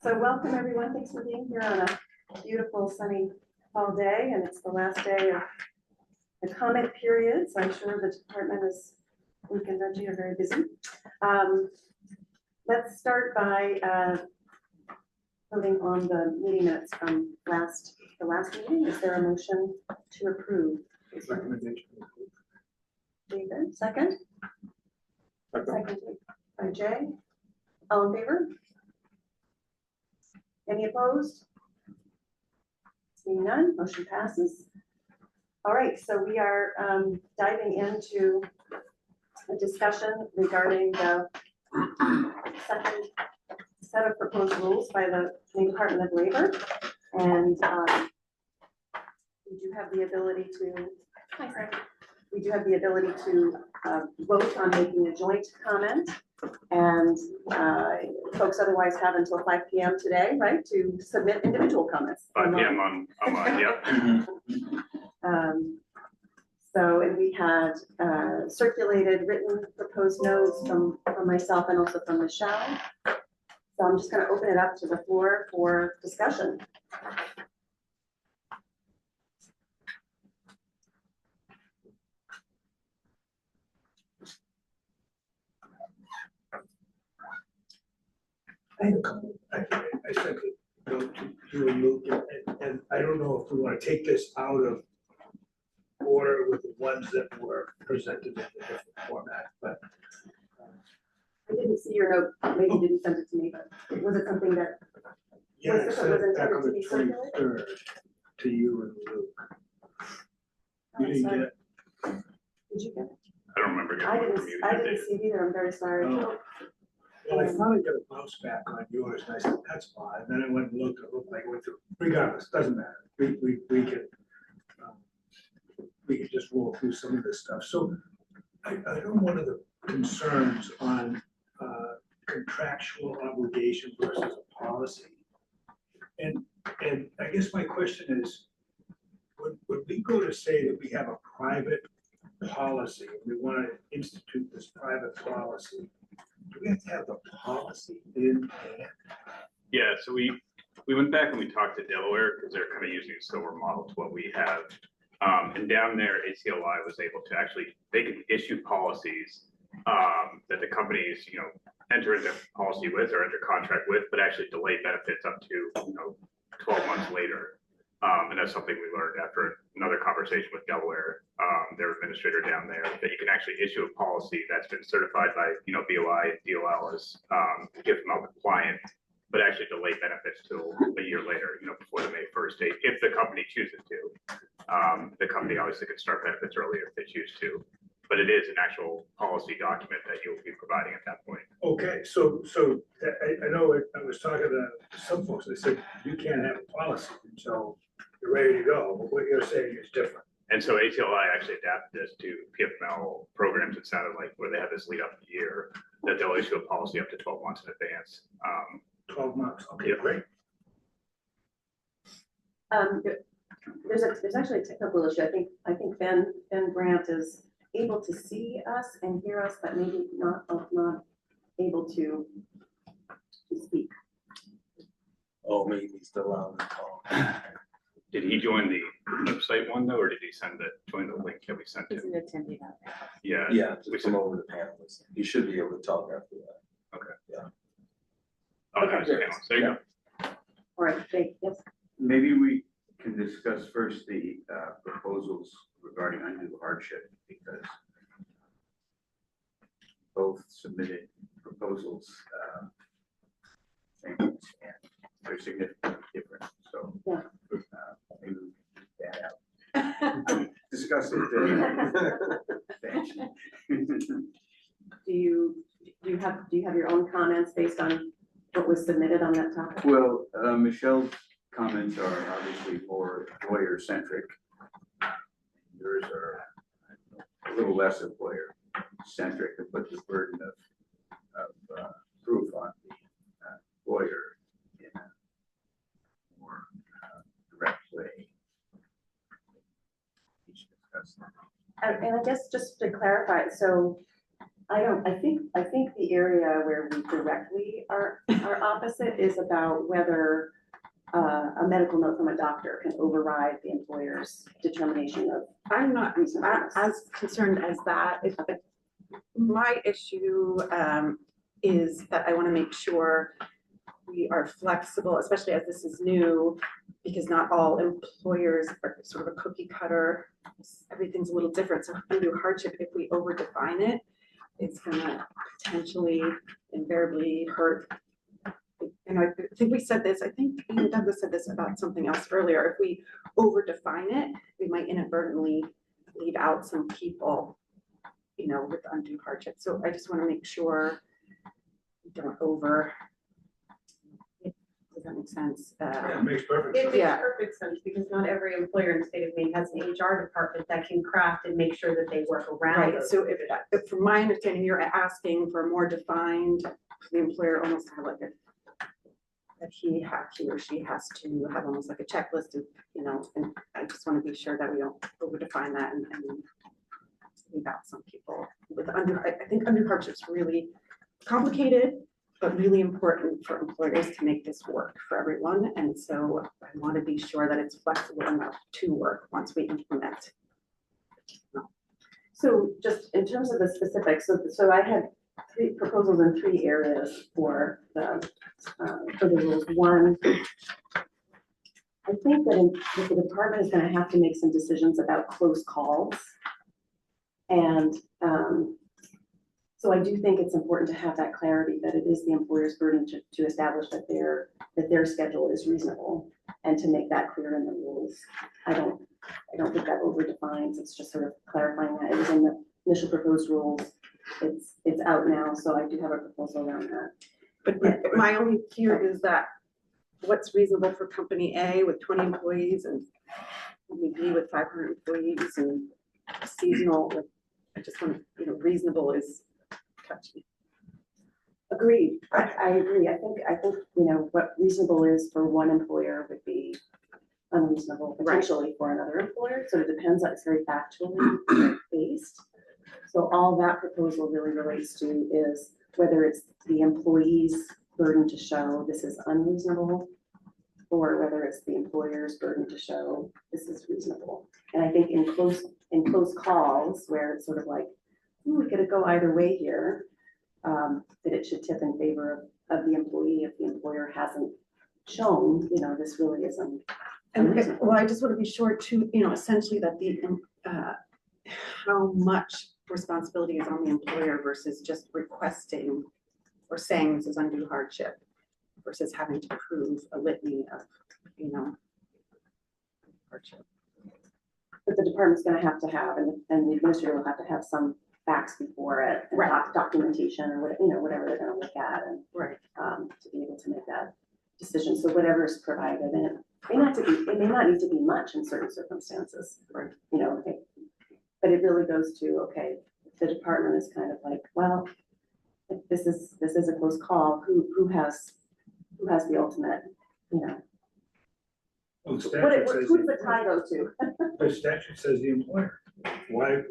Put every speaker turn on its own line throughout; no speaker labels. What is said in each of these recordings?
So welcome everyone. Thanks for being here on a beautiful sunny fall day, and it's the last day of the comment period. So I'm sure the department is, Luke and Reggie are very busy. Let's start by voting on the meeting minutes from the last meeting. Is there a motion to approve?
Recommendation.
David, second. Second by Jay. All in favor? Any opposed? Seeing none, motion passes. All right, so we are diving into a discussion regarding the second set of proposed rules by the Maine Department of Labor. And we do have the ability to, vote on making a joint comment. And folks otherwise have until 5 p.m. today, right, to submit individual comments.
5 p.m. online, yep.
So, and we had circulated written proposed notes from myself and also from Michelle. So I'm just going to open it up to the floor for discussion.
I had a couple, I sent it to you and Luke, and I don't know if we want to take this out of order with the ones that were presented in a different format, but.
I didn't see your note, maybe you didn't send it to me, but was it something that?
Yeah, I
Was
sent it back
intended
on
to
the
be circulated?
23rd to you and Luke. You didn't get it?
Did you get it?
I don't remember
I
getting one from
didn't,
you.
I
did
didn't see it either. I'm very sorry.
Oh. Well, I finally got a bounce back on yours, and I said, that's fine. Then I went and looked, it looked like it went through, regardless, doesn't matter. We could just roll through some of this stuff. So I know one of the concerns on contractual obligation versus a policy. And I guess my question is, would we go to say that we have a private policy, and we want to institute this private policy? Do we have to have the policy in hand?
Yeah, so we went back and we talked to Delaware because they're kind of using a similar model to what we have. And down there, ACLI was able to actually, they could issue policies that the companies, enter into policy with or enter contract with, but actually delay benefits up to, 12 months later. And that's something we learned after another conversation with Delaware, their administrator down there, that you can actually issue a policy that's been certified by, BOI and DOL as GIFML compliant, but actually delay benefits till a year later, before the May 1st date, if the company chooses to. The company obviously can start benefits earlier if they choose to, but it is an actual policy document that you'll be providing at that point.
Okay, so I know I was talking to some folks, they said, you can't have a policy until you're ready to go, but what you're saying is different.
And so ACLI actually adapted this to PFML programs. It sounded like where they have this lead up year that they'll issue a policy up to 12 months in advance.
12 months, okay,
Yeah.
great.
There's actually a technical issue. I think Ben Grant is able to see us and hear us, but maybe not able to speak.
Oh, maybe he's still on the call.
Did he join the website one though, or did he join the link that we sent
He's
him?
an attendee out there.
Yeah.
Yeah,
we
to come over the panelists. You should be able to talk after that.
Oh, there's the
Okay.
panel. There you go.
All right, Jake, yes.
Maybe we can discuss first the proposals regarding undue hardship, because both submitted proposals and they're significantly different. So
Yeah.
maybe we can get that out. Discuss it.
Do you have your own comments based on what was submitted on that topic?
Well, Michelle's comments are obviously more lawyer centric. Yours are a little less employer centric, and put the burden of proof on the lawyer in a more direct way.
And I guess just to clarify, so I think the area where we directly are opposite is about whether a medical note from a doctor can override the employer's determination of
I'm not
reasonableness.
as concerned as that. My issue is that I want to make sure we are flexible, especially as this is new, because not all employers are sort of a cookie cutter. Everything's a little different. So undue hardship, if we over define it, it's gonna potentially invariably hurt. And I think we said this, I think even Douglas said this about something else earlier. If we over define it, we might inadvertently leave out some people, you know, with undue hardship. So I just want to make sure we don't over. Does that make sense?
Yeah, it makes perfect
It
sense.
makes
Yeah.
perfect sense, because not every employer in the state of Maine has an HR department that can craft and make sure that they work around
Right,
those.
so if from my understanding, you're asking for more defined, the employer almost have like a, that he or she has to have almost like a checklist of, you know, and I just want to be sure that we don't over define that and leave out some people with I think undue hardship's really complicated, but really important for employers to make this work for everyone. And so I want to be sure that it's flexible enough to work once we implement.
So just in terms of the specifics, so I had three proposals in three areas for the rules. One, I think that the department is gonna have to make some decisions about close calls. And so I do think it's important to have that clarity that it is the employer's burden to establish that their schedule is reasonable and to make that clear in the rules. I don't think that over defines, it's just sort of clarifying that. It was in the initial proposed rules. It's out now, so I do have a proposal around that.
But my only fear is that what's reasonable for company A with 20 employees and company B with 500 employees and seasonal, like, I just want to, you know, reasonable is touchy.
Agreed. I agree. I think, you know, what reasonable is for one employer would be unreasonable potentially for another employer. So it depends, it's very factually based. So all that proposal really relates to is whether it's the employee's burden to show this is unreasonable or whether it's the employer's burden to show this is reasonable. And I think in close calls where it's sort of like, we could go either way here, that it should tip in favor of the employee if the employer hasn't shown, you know, this really isn't.
And well, I just want to be sure too, you know, essentially that the, how much responsibility is on the employer versus just requesting or saying this is undue hardship versus having to prove a litany of, you know, hardship.
But the department's gonna have to have, and the administrator will have to have some facts before it, and
Right.
documentation or what, you know, whatever they're gonna look at and,
Right.
to be able to make that decision. So whatever's provided, and it may not need to be much in certain circumstances.
Right.
You know, but it really goes to, okay, the department is kind of like, well, if this is a close call, who has the ultimate, you know,
Well, the
what
statute says,
who does the tie go to?
the statute says the employer. Why,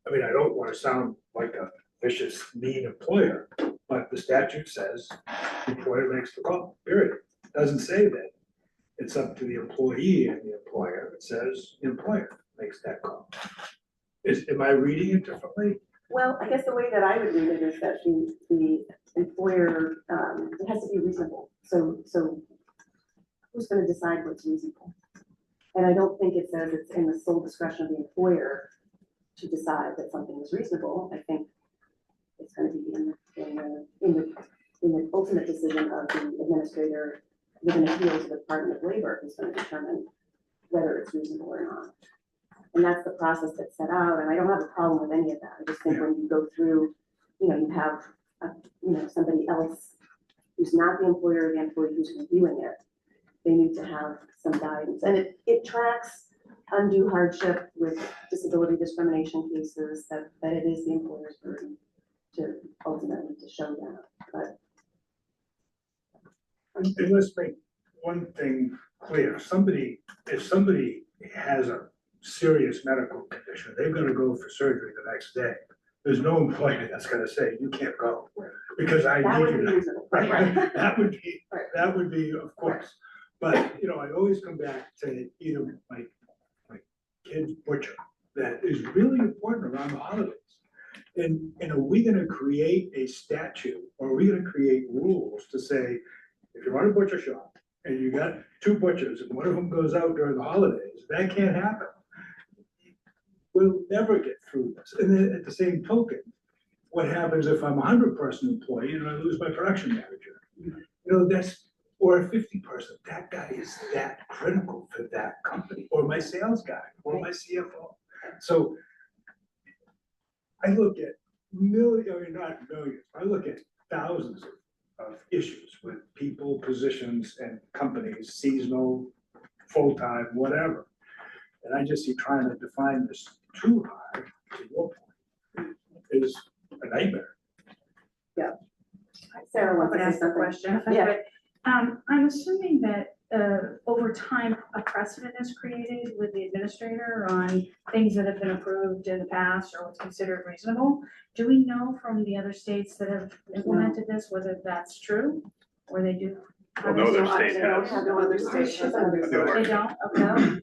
I mean, I don't want to sound like a vicious, mean employer, but the statute says the employer makes the call, period. Doesn't say that it's up to the employee and the employer. It says the employer makes that call. Am I reading it differently?
Well, I guess the way that I would read it is that the employer, it has to be reasonable. So who's gonna decide what's reasonable? And I don't think it says it's in the sole discretion of the employer to decide that something is reasonable. I think it's gonna be in the ultimate decision of the administrator with an appeal to the Department of Labor, who's gonna determine whether it's reasonable or not. And that's the process that's set out, and I don't have a problem with any of that. I just think when you go through, you know, you have, you know, somebody else who's not the employer or the employee who's reviewing it, they need to have some guidance. And it tracks undue hardship with disability discrimination cases, that it is the employer's burden to ultimately to show that. But
And let's make one thing clear. If somebody has a serious medical condition, they're gonna go for surgery the next day. There's no employer that's gonna say, you can't go, because I
That
need
would
you
be
to.
reasonable.
Right,
Right.
that would be, of course, but, you know, I always come back to either my kid's butcher, that is really important around the holidays. And are we gonna create a statute, or are we gonna create rules to say, if you run a butcher shop, and you got two butchers, and one of them goes out during the holidays, that can't happen. We'll never get through this, and then at the same token, what happens if I'm a 100-person employee and I lose my production manager? You know, that's, or a 50-person, that guy is that critical for that company, or my sales guy, or my CFO. So I look at not millions, I look at thousands of issues with people, positions, and companies, seasonal, full-time, whatever. And I just see trying to define this too high, to your point, is a nightmare.
Sarah
I
wants
would
to
ask
say
a
something.
question if I
Yeah.
could. I'm assuming that over time, a precedent is created with the administrator on things that have been approved in the past or what's considered reasonable. Do we know from the other states that have implemented this, whether that's true or they do?
Well, no other
I
state
don't
has.
have no other state has done this.
No.
They don't? Okay.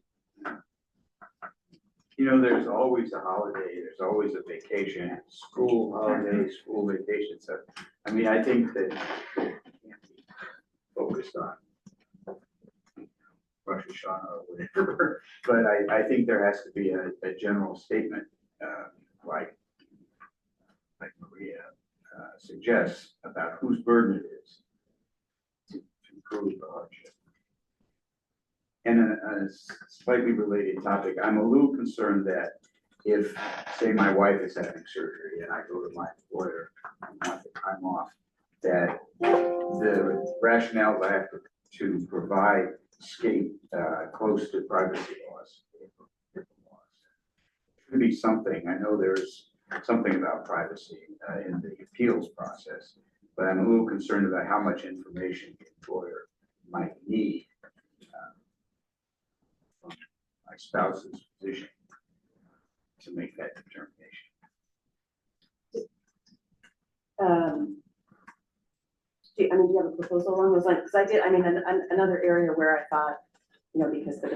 You know, there's always a holiday, there's always a vacation, school holiday, school vacation, so, I mean, I think that can't be focused on Rosh Hashanah or whatever, but I think there has to be a general statement, like Maria suggests, about whose burden it is to prove the hardship. And a slightly related topic, I'm a little concerned that if, say, my wife is having surgery and I go to my employer and want the time off, that the rationales I have to provide skate close to privacy laws. Could be something, I know there's something about privacy in the appeals process, but I'm a little concerned about how much information the employer might need from my spouse's position to make that determination.
Do you have a proposal along those lines? Because I did, another area where I thought, you know, because the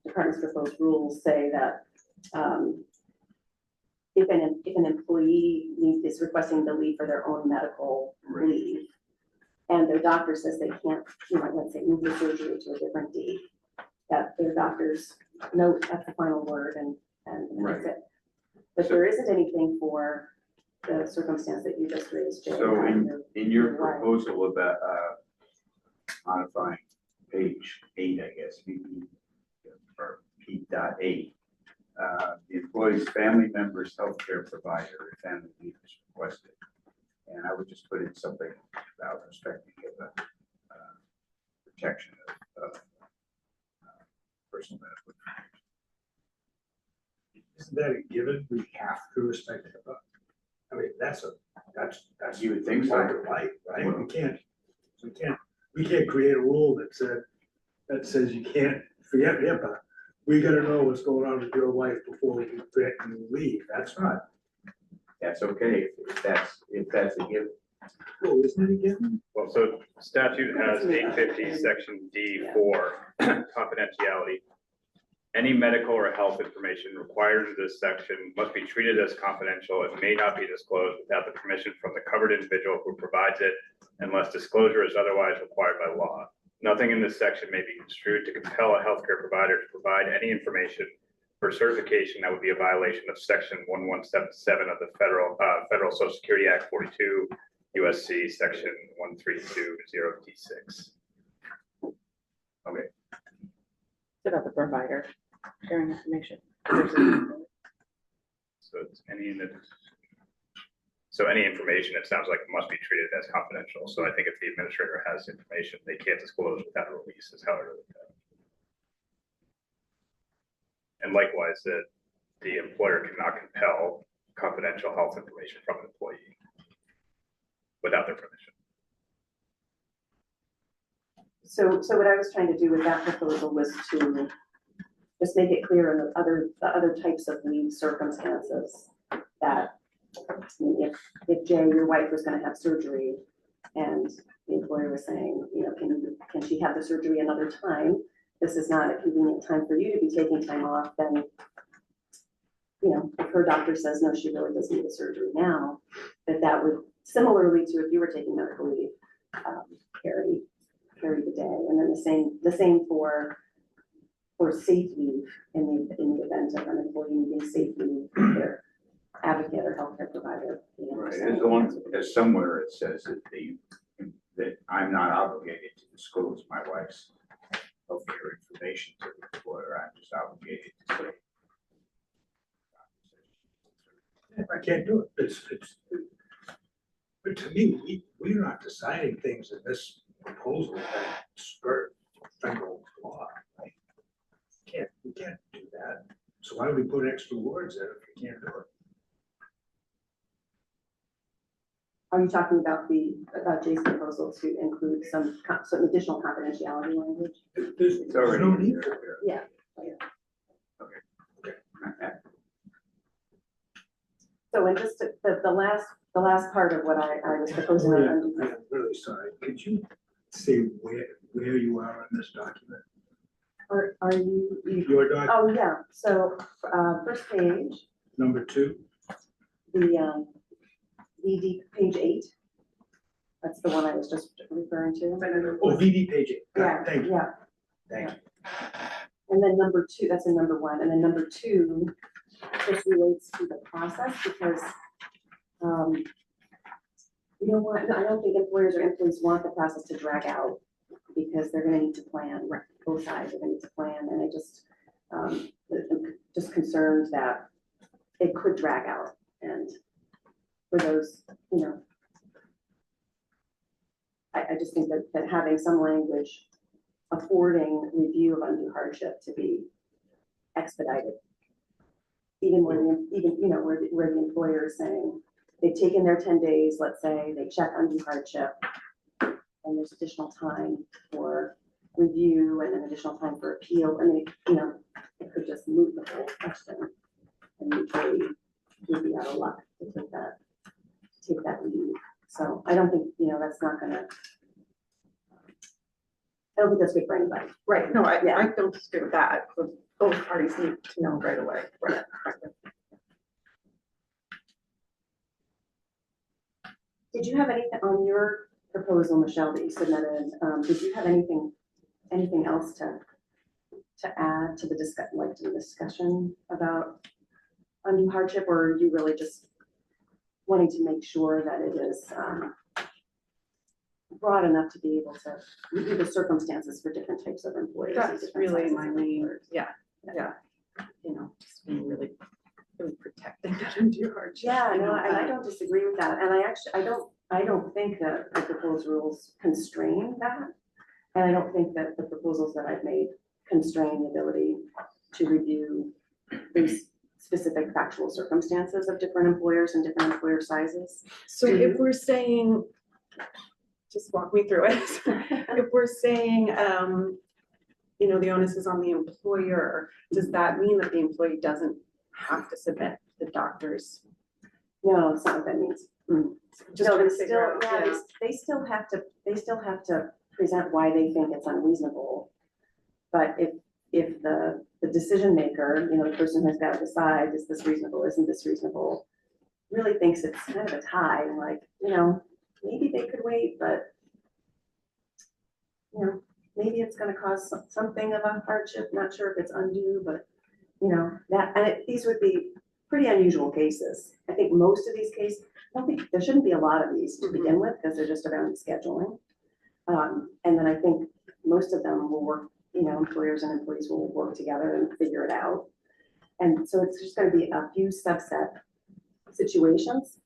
department's proposed rules say that, if an employee is requesting the leave for their own medical
Right.
leave, and their doctor says they can't, you know, let's say move the surgery to a different date, that their doctor's note at the final word and that's it. But there isn't anything for the circumstance that you just raised, Jay.
So in your
Right.
proposal about modifying page 8, I guess, or P.8, the employee's family member's healthcare provider, if family leave is requested. And I would just put in something about respecting the protection of personal medical.
Isn't that a given? We have to respect it. I mean, that's
You would think so.
black and white, right? We can't create a rule that says you can't forget HIPAA. We gotta know what's going on with your wife before we can grant you leave. That's not,
That's okay if that's a given.
oh, isn't it a given?
Well, so statute has 850 section D4, confidentiality. Any medical or health information required in this section must be treated as confidential and may not be disclosed without the permission from the covered individual who provides it, unless disclosure is otherwise required by law. Nothing in this section may be construed to compel a healthcare provider to provide any information for certification that would be a violation of section 1177 of the Federal Social Security Act 42, USC section 1320D6.
Okay.
It's about the provider sharing information.
So any information, it sounds like it must be treated as confidential. So I think if the administrator has information, they can't disclose without a release is how I really look at it. And likewise, that the employer cannot compel confidential health information from an employee without their permission.
So what I was trying to do with that proposal was to just make it clear in the other types of leave circumstances that, I mean, if Jay, your wife was gonna have surgery, and the employer was saying, you know, can she have the surgery another time? This is not a convenient time for you to be taking time off, then, you know, if her doctor says, no, she really does need the surgery now, that would, similarly to if you were taking medical leave, carry the day. And then the same for safe leave in the event of an employee needing safe leave, their advocate or healthcare provider. You know,
Right,
so-
as the one, as somewhere it says that I'm not obligated to disclose my wife's healthcare information to the employer, I'm just obligated to say.
I can't do it. But to me, we're not deciding things in this proposal that skirt federal law, right? We can't do that. So why do we put extra words in if we can't do it?
Are you talking about Jay's proposal to include some additional confidentiality language?
There's
It's already
no
in
need
there.
for it.
Yeah. So in just the last part of what I was proposing.
I'm really sorry. Could you say where you are on this document?
Are you,
Your document,
oh, yeah, so, first page,
number 2?
the, VD, page 8. That's the one I was just referring to.
Oh, VD page 8. Got
Yeah,
it. Thank you.
yeah.
Thank you.
And then number 2, that's in number 1, and then number 2, this relates to the process because, you know what, I don't think employers or employees want the process to drag out because they're gonna need to plan, both sides are gonna need to plan, and I just, I'm just concerned that it could drag out, and for those, you know, I just think that having some language affording review of undue hardship to be expedited. Even when, you know, where the employer is saying, they've taken their 10 days, let's say, they check undue hardship, and there's additional time for review and then additional time for appeal, I mean, you know, it could just move the whole question. And the employee would be out of luck to take that lead. So I don't think, you know, that's not gonna, I don't think that's good for anybody.
Right, no,
Yeah.
I don't disagree with that, but both parties need to know right away. Right.
Did you have anything on your proposal, Michelle, that you submitted? Did you have anything else to add to the discussion about undue hardship, or are you really just wanting to make sure that it is broad enough to be able to review the circumstances for different types of employees? and
That's
different
really
sizes
my
of
main,
employers?
yeah, you know, just being really protecting that undue hardship.
Yeah,
you
no,
know,
and I don't disagree with that, and I don't think that the proposed rules constrain that. And I don't think that the proposals that I've made constrain the ability to review these specific factual circumstances of different employers and different employer sizes.
So if we're saying, just walk me through it. If we're saying, you know, the onus is on the employer, does that mean that the employee doesn't have to submit the doctor's?
No, it's not what that means.
Just
No,
trying
they
to figure
still,
out,
yeah, they still have to present why they think it's unreasonable. But if the decision maker, you know, the person who's got to decide, is this reasonable, isn't this reasonable, really thinks it's kind of a tie, and like, you know, maybe they could wait, but you know, maybe it's gonna cause something of a hardship, not sure if it's undue, but you know, these would be pretty unusual cases. I think most of these cases, I don't think, there shouldn't be a lot of these to begin with, because they're just around scheduling. And then I think most of them will work, you know, employers and employees will work together and figure it out. And so it's just gonna be a few subset situations,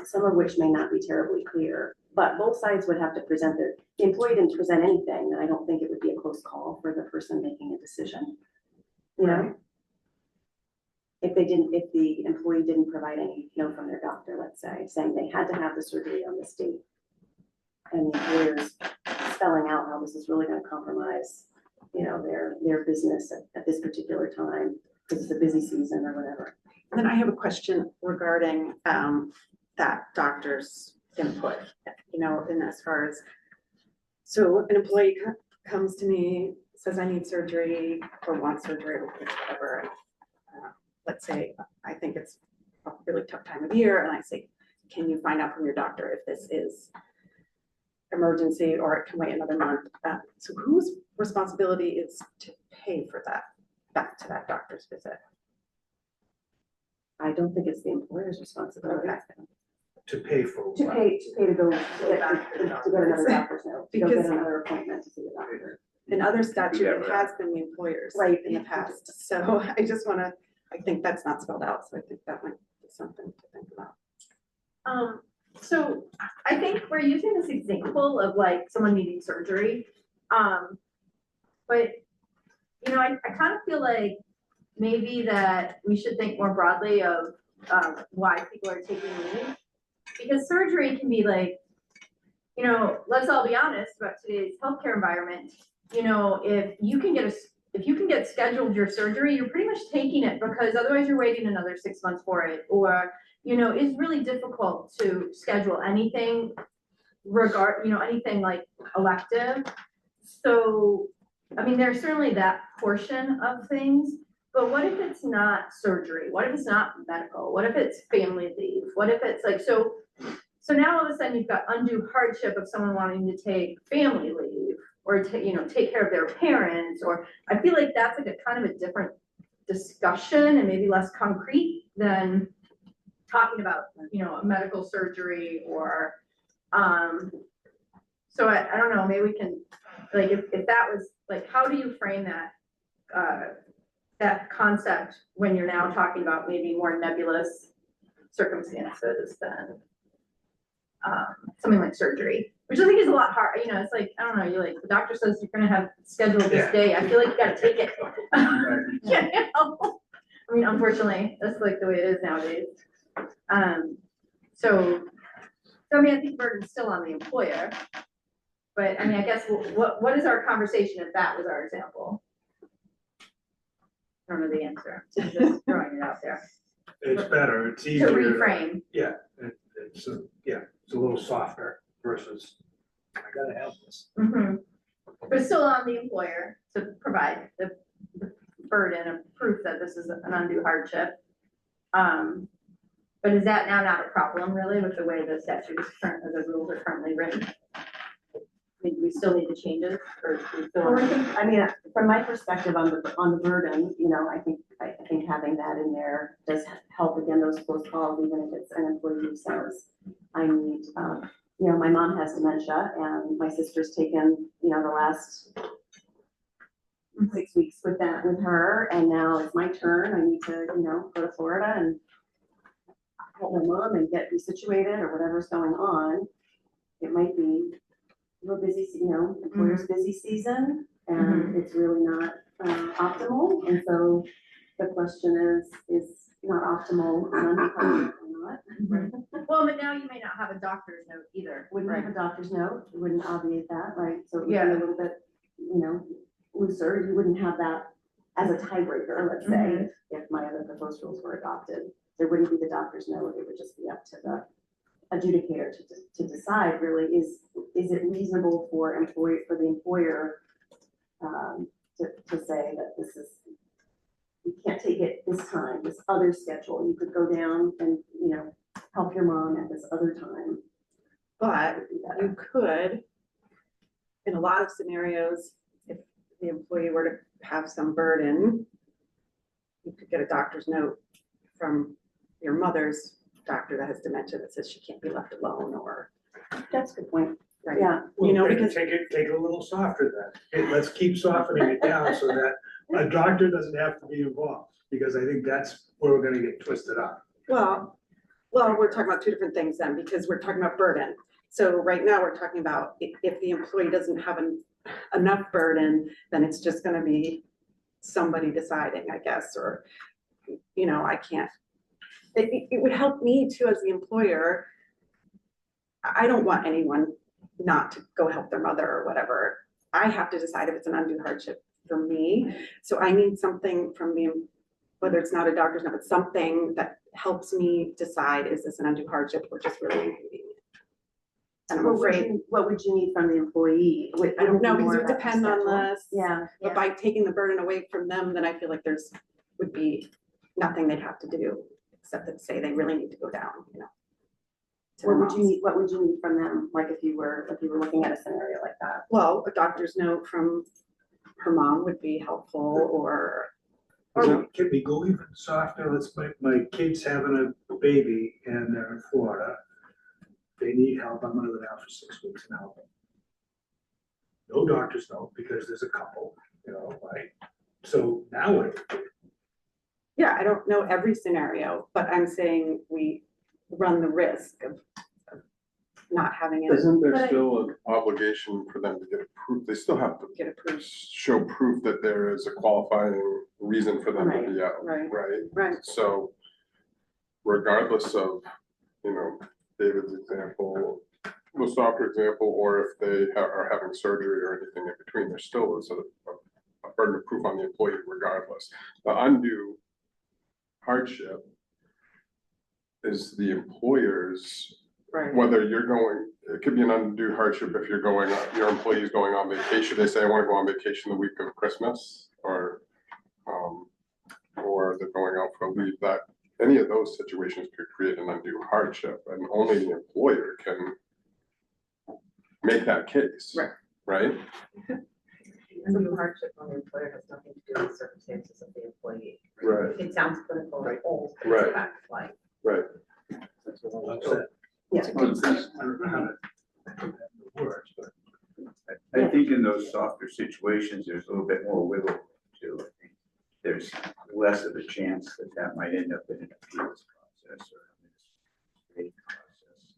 some of which may not be terribly clear, but both sides would have to present the employee didn't present anything, then I don't think it would be a close call for the person making a decision. You know? If the employee didn't provide any note from their doctor, let's say, saying they had to have the surgery on this date, and the employer's spelling out how this is really gonna compromise, you know, their business at this particular time, because it's a busy season or whatever,
Then I have a question regarding that doctor's input, and as far as, so an employee comes to me, says I need surgery or want surgery or whatever. And, let's say I think it's a really tough time of year, and I say, can you find out from your doctor if this is emergency or it can wait another month? So whose responsibility is to pay for that, back to that doctor's visit?
I don't think it's the employer's responsibility.
To pay for
To
what?
pay to go, to get another doctor's note, to go get
Because-
another appointment to see the doctor.
In other statute, it
never
has been the employers
Right.
in the past, so I just wanna, I think that's not spelled out, so I think that might be something to think about.
So I think we're using this example of like someone needing surgery. But, I kind of feel like maybe that we should think more broadly of, why people are taking leave. Because surgery can be like, let's all be honest about today's healthcare environment. If you can get scheduled your surgery, you're pretty much taking it because otherwise you're waiting another 6 months for it. Or, it's really difficult to schedule anything anything like elective. So, I mean, there's certainly that portion of things, but what if it's not surgery? What if it's not medical? What if it's family leave? What if it's like, so now all of a sudden you've got undue hardship of someone wanting to take family leave or take care of their parents, or I feel like that's like a kind of a different discussion and maybe less concrete than talking about, a medical surgery or, so I don't know, maybe we can, like, if that was, like, how do you frame that, that concept when you're now talking about maybe more nebulous circumstances than, something like surgery, which I think is a lot hard, it's like, I don't know, you're like, the doctor says you're gonna have scheduled this
Yeah.
day, I feel like you gotta take it.
Right.
I mean, unfortunately, that's like the way it is nowadays. So I mean, I think burden's still on the employer. But I mean, I guess what is our conversation if that was our example? I don't know the answer, I'm just throwing it out there.
It's better, it's
To
easier.
reframe,
Yeah, it's a little softer versus, I gotta have this.
mhm. But it's still on the employer to provide the burden of proof that this is an undue hardship. But is that now not a problem really with the way the statute is the rules are currently written? I mean, do we still need to change it or do we still?
Well, I mean, from my perspective on the burden, I think having that in there does help, again, those close calls, even if it's an employee who says, I need, my mom has dementia and my sister's taken, the last 6 weeks with her, and now it's my turn, I need to, go to Florida and help my mom and get resituated or whatever's going on. It might be a busy, employer's busy season, and it's really not optimal. And so the question is not optimal on or not.
Well, but now you may not have a doctor's note either.
Wouldn't have a doctor's note, it wouldn't obviate that, right? So it would be
Yeah.
a little bit, looser. You wouldn't have that as a tiebreaker, let's say, if my other proposed rules were adopted. There wouldn't be the doctor's note, it would just be up to the adjudicator to decide really, is it reasonable for the employer to say that this is, you can't take it this time, this other schedule, you could go down and, help your mom at this other time.
But you could, in a lot of scenarios, if the employee were to have some burden, you could get a doctor's note from your mother's doctor that has dementia that says she can't be left alone, or,
That's a good point,
right?
yeah.
Because
Take it a little softer then. Let's keep softening it down so that a doctor doesn't have to be involved, because I think that's where we're gonna get twisted up.
Well, we're talking about two different things then, because we're talking about burden. So right now, we're talking about if the employee doesn't have enough burden, then it's just gonna be somebody deciding, I guess, or, I can't. It would help me too, as the employer. I don't want anyone not to go help their mother or whatever. I have to decide if it's an undue hardship for me. So I need something from the whether it's not a doctor's note, but something that helps me decide, is this an undue hardship or just really inconvenient? And I'm afraid,
What would you need from the employee?
I don't know, because it would depend on the.
Yeah.
But by taking the burden away from them, then I feel like would be nothing they'd have to do, except that say they really need to go down, you know. to their moms.
What would you need from them, like if you were looking at a scenario like that?
Well, a doctor's note from her mom would be helpful, or,
Can we go even softer? My kid's having a baby and they're in Florida. They need help. I'm gonna go down for 6 weeks and help them. No doctor's note because there's a couple, right? So now what?
yeah, I don't know every scenario, but I'm saying we run the risk of not having it
Isn't there
But I-
still an obligation for them to get approved? They still have to
get approved.
show proof that there is a qualifying reason for them to be out,
Right.
right?
Right.
So regardless of, David's example, the softer example, or if they are having surgery or anything in between, there still is a burden of proof on the employee regardless. The undue hardship is the employer's,
Right.
whether you're going, it could be an undue hardship if your employee's going on vacation. They say, I want to go on vacation the week of Christmas, or they're going out for leave. That any of those situations could create an undue hardship, and only the employer can make that case.
Right.
Right?
Undue hardship on the employer has nothing to do with circumstances of the employee.
Right.
It sounds clinical and old, but
Right.
it's fact like.
Right.
Upset.
Yeah.
I don't know how to put that into words, but
I think in those softer situations, there's a little bit more wiggle room too. I think there's less of a chance that that might end up in an appeals process or administrative process.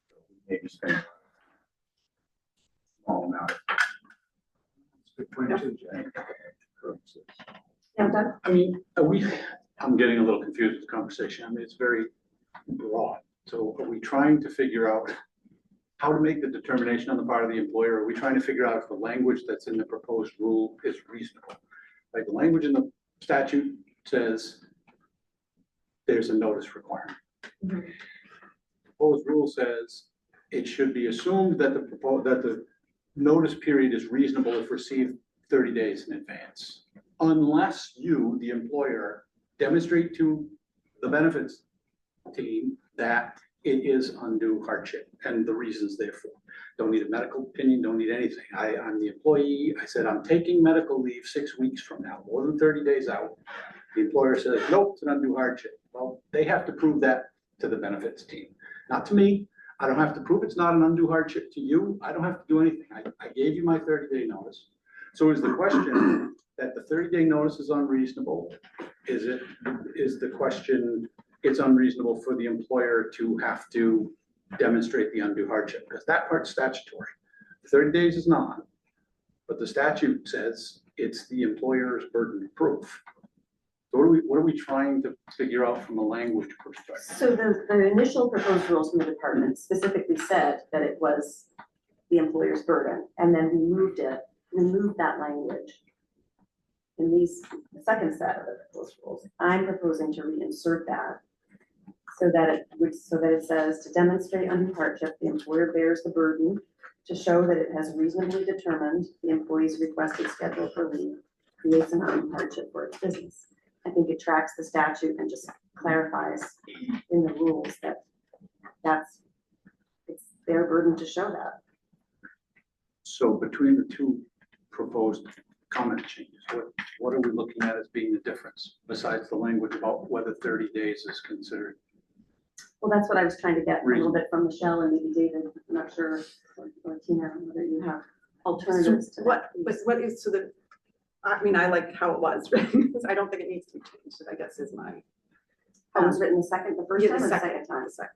So maybe spend a small amount of
it's a good point too, Jack.
purposes.
Yeah, Doug?
I mean, I'm getting a little confused with the conversation. I mean, it's very broad. So are we trying to figure out how to make the determination on the part of the employer? Are we trying to figure out if the language that's in the proposed rule is reasonable? Like the language in the statute says there's a notice requirement.
Mhm.
Proposed rule says it should be assumed that the notice period is reasonable if received 30 days in advance. Unless you, the employer, demonstrate to the benefits team that it is undue hardship and the reasons therefore. Don't need a medical opinion, don't need anything. I'm the employee. I said, I'm taking medical leave 6 weeks from now, more than 30 days out. The employer says, nope, it's an undue hardship. Well, they have to prove that to the benefits team, not to me. I don't have to prove it's not an undue hardship to you. I don't have to do anything. I gave you my 30-day notice. So is the question that the 30-day notice is unreasonable? Is the question it's unreasonable for the employer to have to demonstrate the undue hardship? Because that part's statutory. 30 days is not, but the statute says it's the employer's burden of proof. So what are we trying to figure out from a language perspective?
So the initial proposed rules from the department specifically said that it was the employer's burden, and then we moved that language. In the second set of the proposed rules, I'm proposing to reinsert that so that it says, to demonstrate undue hardship, the employer bears the burden to show that it has reasonably determined the employee's requested schedule for leave creates an undue hardship for its business. I think it tracks the statute and just clarifies in the rules that it's their burden to show that.
So between the two proposed comment changes, what are we looking at as being the difference besides the language about whether 30 days is considered?
Well, that's what I was trying to get a little bit from Michelle and maybe David. I'm not sure, or Tina, whether you have alternatives to that.
I mean, I like how it was written, because I don't think it needs to be changed, I guess is my.
Oh, it was written the first
Yeah,
time or the second
The
time?
second.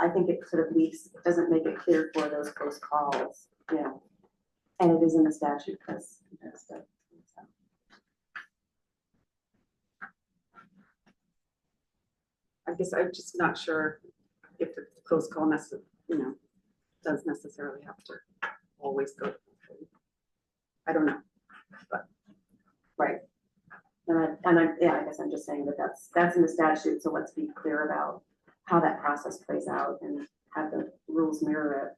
I think it sort of leaves, it doesn't make it clear for those close calls, and it is in the statute because that's the.
I guess I'm just not sure if the close call does necessarily have to always go. I don't know.
Right. Yeah, I guess I'm just saying that that's in the statute, so let's be clear about how that process plays out and have the rules mirror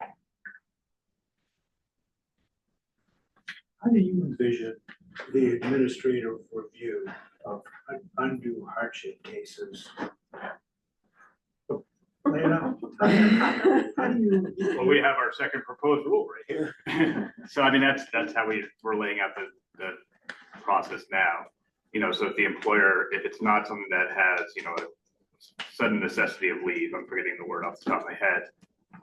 it.
How do you envision the administrative review of undue hardship cases? Lay it out. How do you?
Well, we have our second proposed rule right here. So I mean, that's how we're laying out the process now. You know, so if the employer, if it's not something that has, you know, a sudden necessity of leave, I'm forgetting the word off the top of my head,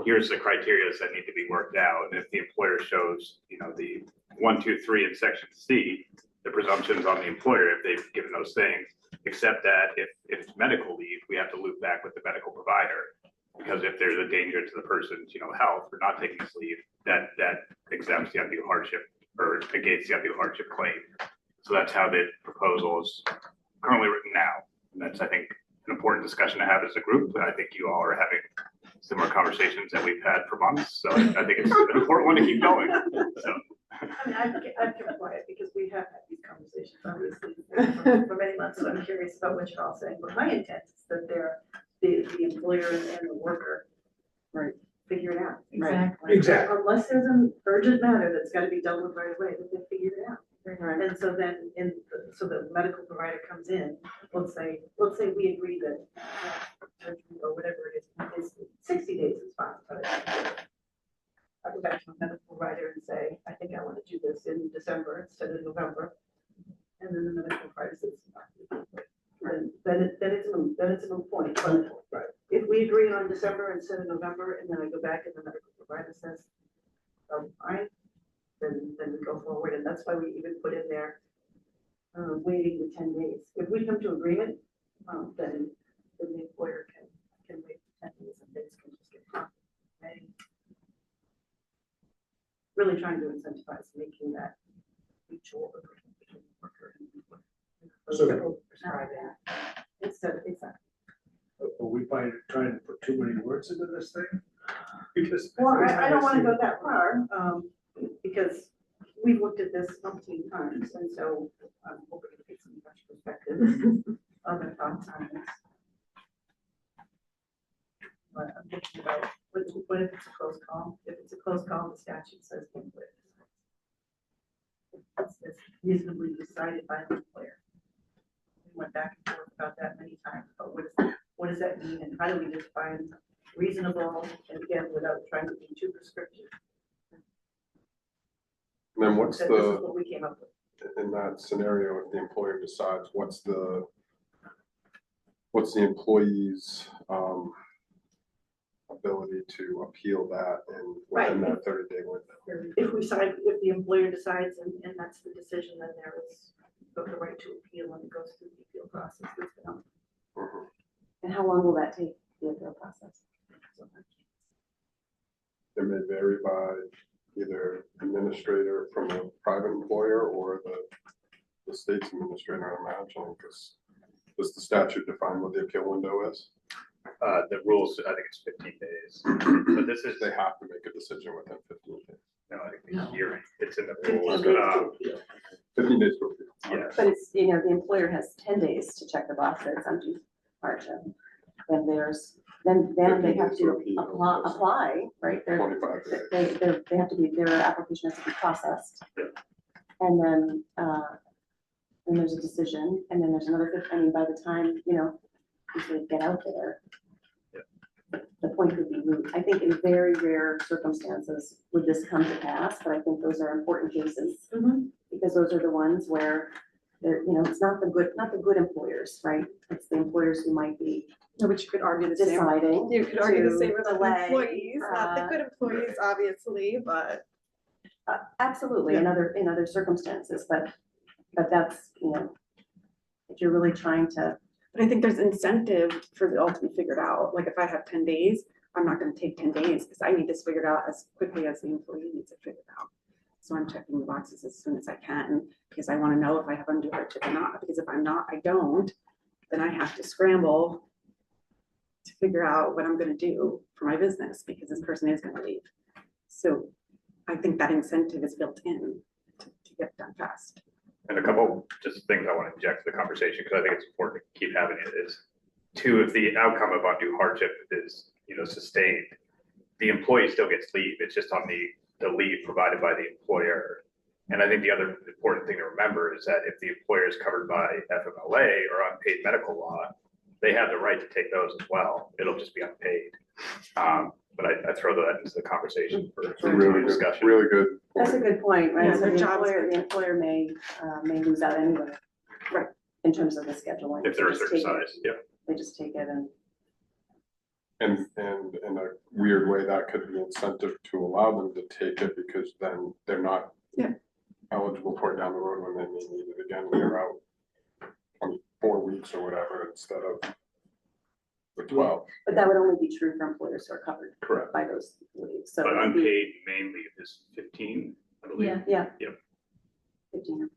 here's the criteria that need to be worked out. And if the employer shows, you know, the 1, 2, 3 in section C, the presumptions on the employer, if they've given those things, except that if it's medical leave, we have to loop back with the medical provider. Because if there's a danger to the person's, you know, health for not taking this leave, that exempts the undue hardship or negates the undue hardship claim. So that's how the proposal is currently written now. And that's, I think, an important discussion to have as a group. I think you all are having similar conversations that we've had for months. So I think it's an important one to keep going. So.
I mean, I've kept quiet because we have had these conversations, obviously, for many months, and I'm curious about what you're all saying. But my intent is that the employer and the worker, right, figure it out.
Exactly.
Exactly.
Unless there's an urgent matter that's got to be dealt with right away, that they figure it out.
Right.
And so then, so the medical provider comes in, let's say we agree that surgery or whatever it is 60 days is fine. But I go back to a medical provider and say, I think I want to do this in December instead of November. And then the medical provider says, then it's a moot point. But
Right.
if we agree on December instead of November, and then I go back and the medical provider says, oh, then we go forward, and that's why we even put in there waiting the 10 days. If we come to agreement, then the employer can wait 10 days, and things can just get done. Right? Really trying to incentivize making that mutual agreement between the worker and the employer.
So-
Exactly.
Are we trying to put too many words into this thing? Because.
Well, I don't want to go that far, because we've looked at this umpteen times, and so I'm hoping to get some fresh perspectives, other thoughts on this. But I'm thinking about, what if it's a close call? If it's a close call, the statute says the employer decides. It's reasonably decided by the employer. We went back and forth about that many times, but what does that mean, and how do we define reasonable, and again, without trying to be too prescriptive?
And then what's
This is
the,
what we came up with.
in that scenario, if the employer decides, what's the employee's ability to appeal that and within that 30-day window?
If the employer decides and that's the decision, then there is the right to appeal, and it goes through the appeal process.
Mhm.
And how long will that take, the appeal process?
It may vary by either administrator from a private employer or the state's administrator, I'm imagining, because does the statute define what the appeal window is?
The rules, I think it's 15 days. But this is,
They have to make a decision within 15 days.
no, I think it's year, it's in the
15
rules.
days to appeal.
15 days to appeal.
Yes.
But it's, you know, the employer has 10 days to check the box that it's undue hardship. Then they have to apply, right?
25 days.
They have to be, their application has to be processed. And then there's a decision, and then there's another 15, I mean, by the time, you know, you sort of get out there, the point could be moot. I think in very rare circumstances would this come to pass, but I think those are important cases. Because those are the ones where they're, you know, it's not the good employers, right? It's the employers who might be
No, but you could argue the same.
deciding.
You could argue the
to
same with the
delay,
employees, not the good employees, obviously, but.
Absolutely, in other circumstances, but that's, you know, if you're really trying to,
But I think there's incentive for it all to be figured out. Like if I have 10 days, I'm not gonna take 10 days because I need this figured out as quickly as the employee needs it figured out. So I'm checking the boxes as soon as I can because I wanna know if I have undue hardship or not, because if I'm not, I don't, then I have to scramble to figure out what I'm gonna do for my business because this person is gonna leave. So I think that incentive is built in to get done fast.
And a couple just things I want to inject to the conversation, because I think it's important to keep having it, is two, if the outcome of undue hardship is, sustained, the employee still gets leave. It's just on the leave provided by the employer. And I think the other important thing to remember is that if the employer is covered by FMLA or unpaid medical law, they have the right to take those as well. It'll just be unpaid. But I throw that into the conversation for
Really good,
discussion.
really good.
That's a good point, right?
Yeah,
So
their
the
job is
employer may lose out anyway.
Right.
In terms of the scheduling.
If they're a
They just
certain
take it-
size, yeah.
They just take it and.
And in a weird way, that could be incentive to allow them to take it, because then they're not
Yeah.
eligible for it down the road when they may need it again, when they're out 24 weeks or whatever, instead of the 12.
But that would only be true for employers who are covered
Correct.
by those leaves, so.
But
it would be-
unpaid main leave is 15, I believe.
Yeah.
Yeah.
Yep.
15.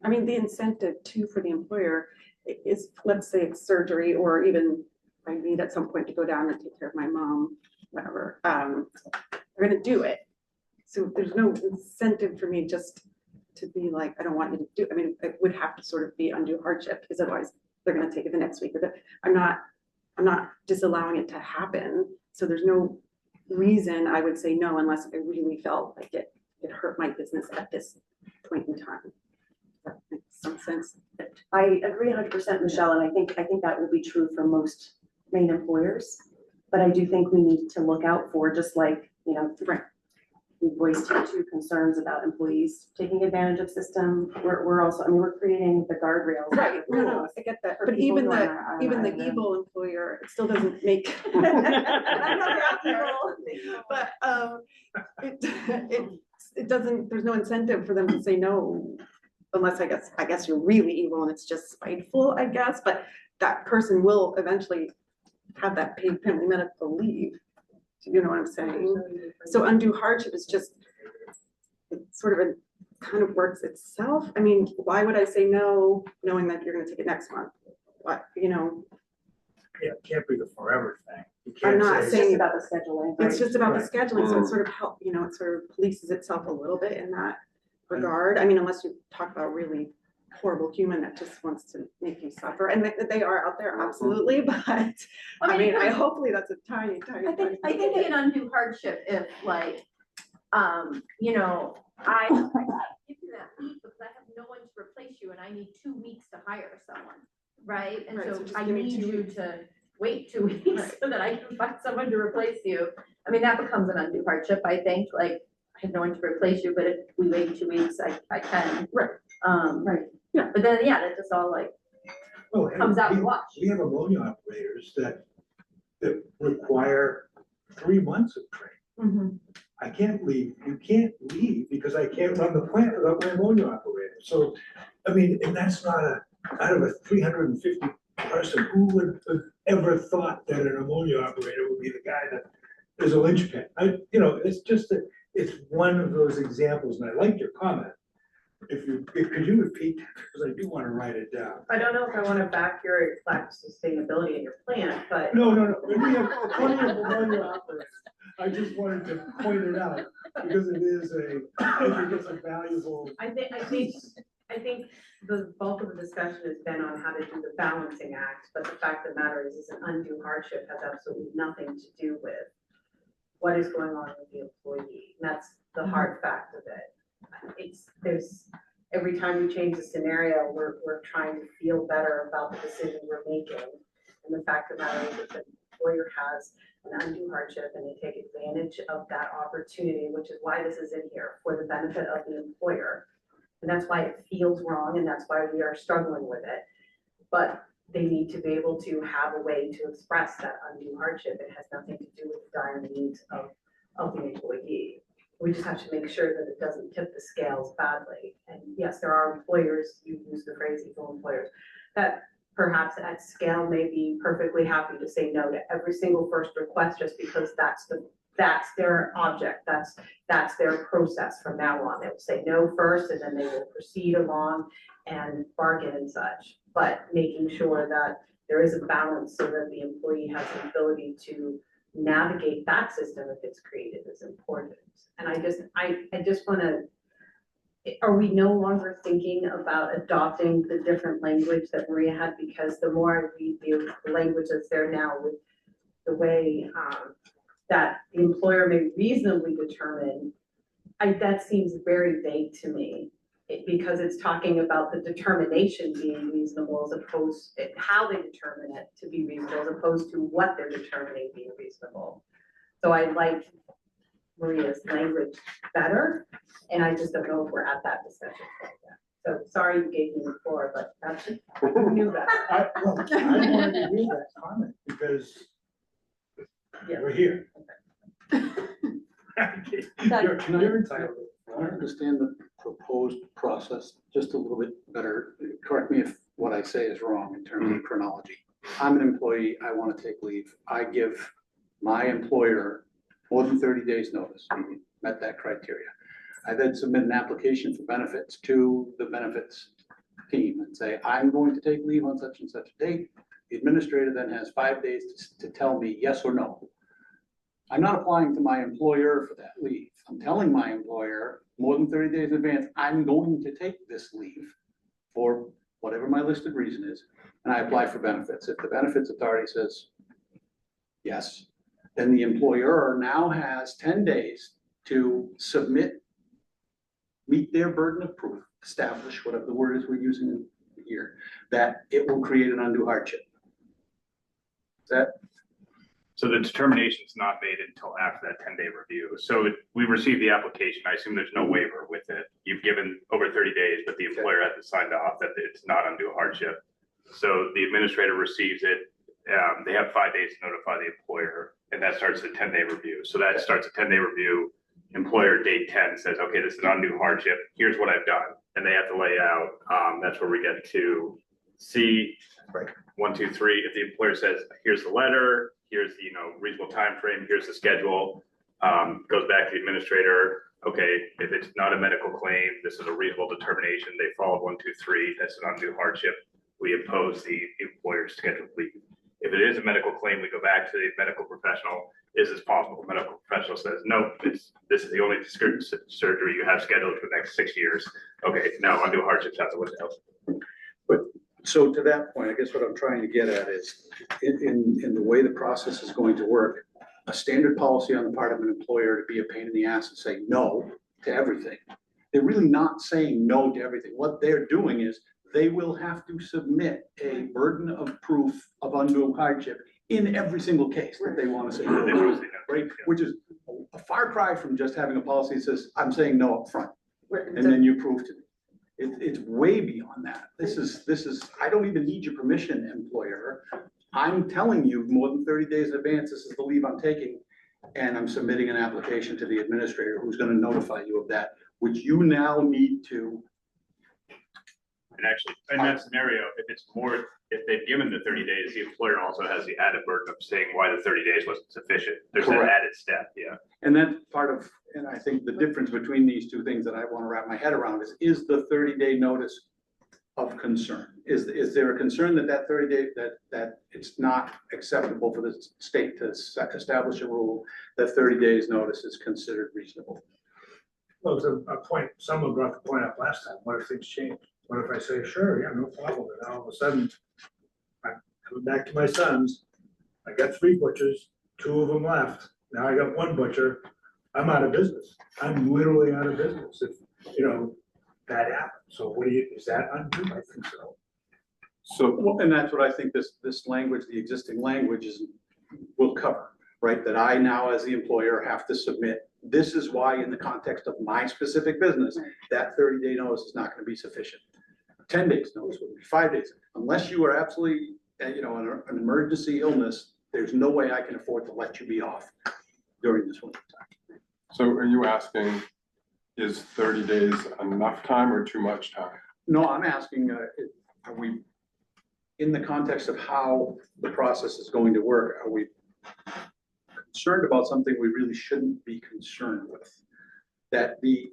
I mean, the incentive too for the employer is, let's say it's surgery, or even I need at some point to go down and take care of my mom, whatever. They're gonna do it. So there's no incentive for me just to be like, I don't want you to do, I mean, it would have to sort of be undue hardship, because otherwise they're gonna take it the next week. But I'm not disallowing it to happen. So there's no reason I would say no unless I really felt like it hurt my business at this point in time. That makes some sense.
I agree 100%, Michelle, and I think that will be true for most main employers. But I do think we need to look out for, just like,
Right.
we voiced here two concerns about employees taking advantage of system. We're also, we're creating the guardrails.
Right, no, I get that,
For
but
people
even
who are
the,
on our
even the
island.
evil employer, it still doesn't make. I'm not that evil, but, it doesn't, there's no incentive for them to say no. Unless I guess you're really evil and it's just spiteful, I guess, but that person will eventually have that paid family medical leave. You know what I'm saying? So undue hardship is just, it's sort of kind of works itself. I mean, why would I say no, knowing that you're gonna take it next month? What,
Yeah, it can't be the forever thing. You
I'm
can't
not
say-
It's just about the scheduling.
it's just about the
Right.
scheduling, so it sort of help, it sort of polices itself a little bit in that regard. I mean, unless you talk about a really horrible human that just wants to make you suffer, and they are out there, absolutely, but I mean, hopefully that's a tiny.
I think they get undue hardship if like, I give you that leave because I have no one to replace you and I need 2 weeks to hire someone, right? And
Right,
so
so just
I
give me
need
2
you
weeks.
to wait 2 weeks
Right.
so that I can find someone to replace you. I mean, that becomes an undue hardship, I think, like, I have no one to replace you, but if we wait 2 weeks, I can.
Right.
Right.
Yeah.
But then, that just all like
Oh, hey,
comes out
we-
in wash.
We have ammonia operators that require 3 months of training. I can't leave, you can't leave because I can't run the plant without my ammonia operator. So, and that's not out of a 350 person, who would have ever thought that an ammonia operator would be the guy that is a linchpin? It's just that, it's one of those examples, and I like your comment. Could you repeat, because I do want to write it down.
I don't know if I want to back your exact sustainability in your plan, but
No, we have plenty of ammonia operators. I just wanted to point it out, because it is I think it's a valuable.
I think the bulk of the discussion has been on how to do the balancing act, but the fact of the matter is an undue hardship has absolutely nothing to do with what is going on with the employee. And that's the hard fact of it. Every time we change the scenario, we're trying to feel better about the decision we're making. And the fact of the matter is that the employer has an undue hardship and they take advantage of that opportunity, which is why this is in here, for the benefit of the employer. And that's why it feels wrong and that's why we are struggling with it. But they need to be able to have a way to express that undue hardship. It has nothing to do with the dire needs of the employee. We just have to make sure that it doesn't tip the scales badly. And yes, there are employers, you use the phrase equal employers, that perhaps at scale may be perfectly happy to say no to every single first request just because that's their object, that's their process from now on. They will say no first and then they will proceed along and bargain and such. But making sure that
there is a balance so that the employee has the ability to navigate that system if it's created is important. And I just wanna, are we no longer thinking about adopting the different language that Maria had? Because the more I read the language that's there now with the way that the employer may reasonably determine, that seems very vague to me. Because it's talking about the determination being reasonable as opposed, how they determine it to be reasonable as opposed to what they're determining being reasonable. So I like Maria's language better, and I just don't know if we're at that discussion point yet. So sorry you gave me the floor, but that's, you knew that.
I wanted to hear that comment because
Yeah.
we're here. You're entitled.
I understand the proposed process just a little bit better. Correct me if what I say is wrong in terms of chronology. I'm an employee, I want to take leave. I give my employer more than 30 days notice, met that criteria. I then submit an application for benefits to the benefits team and say, I'm going to take leave on such and such a date. The administrator then has 5 days to tell me yes or no. I'm not applying to my employer for that leave. I'm telling my employer more than 30 days in advance, I'm going to take this leave for whatever my listed reason is, and I apply for benefits. If the benefits authority says yes, then the employer now has 10 days to submit, meet their burden of proof, establish whatever the word is we're using here, that it will create an undue hardship. Is that?
So the determination is not made until after that 10-day review. So we received the application. I assume there's no waiver with it. You've given over 30 days, but the employer has to sign off that it's not undue hardship. So the administrator receives it. They have 5 days to notify the employer, and that starts the 10-day review. So that starts a 10-day review. Employer date 10 says, okay, this is an undue hardship. Here's what I've done. And they have to lay out, that's where we get to C,
Right.
1, 2, 3. If the employer says, here's the letter, here's the reasonable time frame, here's the schedule, goes back to the administrator. Okay, if it's not a medical claim, this is a reasonable determination. They followed 1, 2, 3. That's an undue hardship. We impose the employer's scheduled leave. If it is a medical claim, we go back to the medical professional. Is this possible? The medical professional says, no, this is the only surgery you have scheduled for the next 6 years. Okay, now undue hardships out the window.
So to that point, I guess what I'm trying to get at is, in the way the process is going to work, a standard policy on the part of an employer to be a pain in the ass and say no to everything. They're really not saying no to everything. What they're doing is they will have to submit a burden of proof of undue hardship in every single case that they want to say no to, right? Which is a far cry from just having a policy that says, I'm saying no up front, and then you prove to me. It's way beyond that. This is, I don't even need your permission, employer. I'm telling you more than 30 days in advance, this is the leave I'm taking, and I'm submitting an application to the administrator who's going to notify you of that, which you now need to.
And actually, in that scenario, if they've given the 30 days, the employer also has the added burden of saying why the 30 days wasn't sufficient. There's an
Correct.
added step, yeah.
And that's part of, and I think the difference between these two things that I want to wrap my head around is the 30-day notice of concern? Is there a concern that 30 day, that it's not acceptable for the state to establish a rule that 30 days notice is considered reasonable?
Well, it's a point, someone brought the point up last time. What if things change? What if I say, sure, yeah, no problem, and all of a sudden, I'm coming back to my sons, I got 3 butchers, 2 of them left, now I got 1 butcher, I'm out of business. I'm literally out of business if, that happens. So what is that undue? I think so.
So, well, and that's what I think this language, the existing language will cover, right? That I now, as the employer, have to submit. This is why, in the context of my specific business, that 30-day notice is not going to be sufficient. 10 days notice would be 5 days. Unless you are absolutely, an emergency illness, there's no way I can afford to let you be off during this winter time.
So are you asking, is 30 days enough time or too much time?
No, I'm asking, are we, in the context of how the process is going to work, are we concerned about something we really shouldn't be concerned with? That the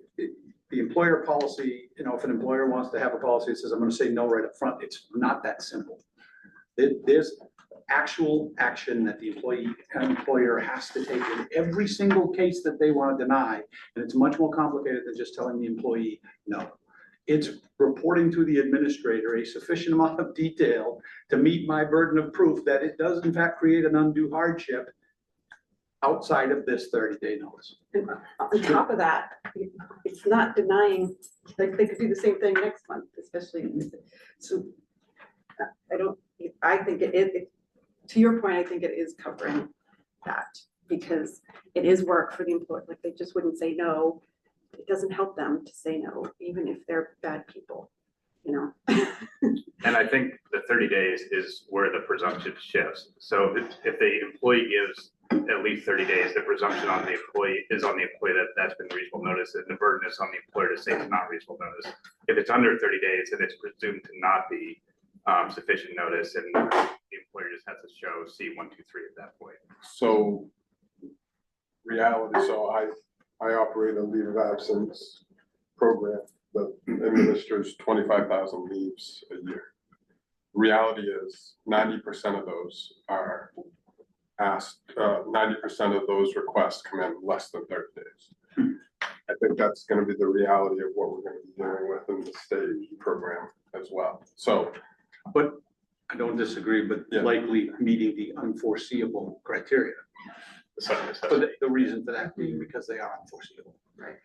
employer policy, if an employer wants to have a policy that says, I'm going to say no right up front, it's not that simple. There's actual action that the employer has to take in every single case that they want to deny. And it's much more complicated than just telling the employee no. It's reporting to the administrator a sufficient amount of detail to meet my burden of proof that it does in fact create an undue hardship outside of this 30-day notice.
And on top of that, it's not denying, like, they could do the same thing next month, especially, so I think to your point, I think it is covering that, because it is work for the employer, like, they just wouldn't say no. It doesn't help them to say no, even if they're bad people, you know?
And I think the 30 days is where the presumption shifts. So if the employee gives at least 30 days, the presumption on the employee is on the employee that that's been reasonable notice, and the burden is on the employer to say it's not reasonable notice. If it's under 30 days, then it's presumed to not be sufficient notice, and the employer just has to show C1, 2, 3 at that point.
So reality, so I operate a leave of absence program that administers 25,000 leaves a year. Reality is 90% of those are asked, 90% of those requests come in less than 30 days. I think that's gonna be the reality of what we're gonna be dealing with in the state program as well. So,
But I don't disagree, but
Yeah.
likely meeting the unforeseeable criteria. But the reason for that being because they are unforeseeable.
Right,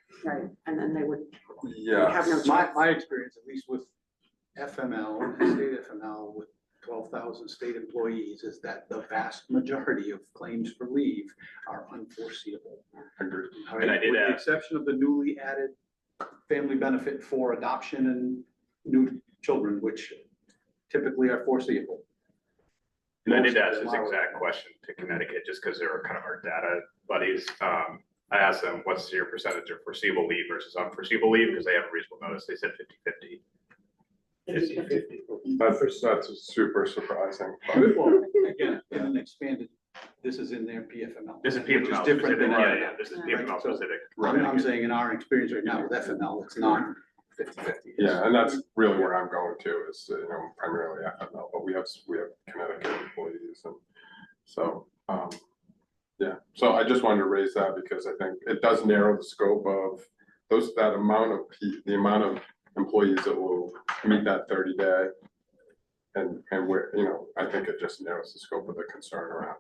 and then they would
yeah,
have no choice.
My experience, at least with FML, state FML, with 12,000 state employees, is that the vast majority of claims for leave are unforeseeable.
agreed.
All
And I
right,
did
with the
ask-
exception of the newly added family benefit for adoption and new children, which typically are foreseeable.
And I did
Most of
ask
them
this
are.
exact question to Connecticut, just because they were kind of our data buddies. I asked them, what's your percentage of foreseeable leave versus unforeseeable leave? Because they have a reasonable notice. They said 50-50.
50-50.
That's super surprising.
Well, again, in an expanded, this is in their PFML.
This is
which
PFML
different
specific.
than
Yeah,
FML.
yeah, this is
Yeah.
PFML
So-
specific.
I'm saying in our experience right now with FML, it's not 50-50.
Yeah, and that's really where I'm going to is, primarily FML, but we have Connecticut employees and so, yeah. So I just wanted to raise that because I think it does narrow the scope of that amount of, the amount of employees that will meet that 30-day. And where, I think it just narrows the scope of the concern around.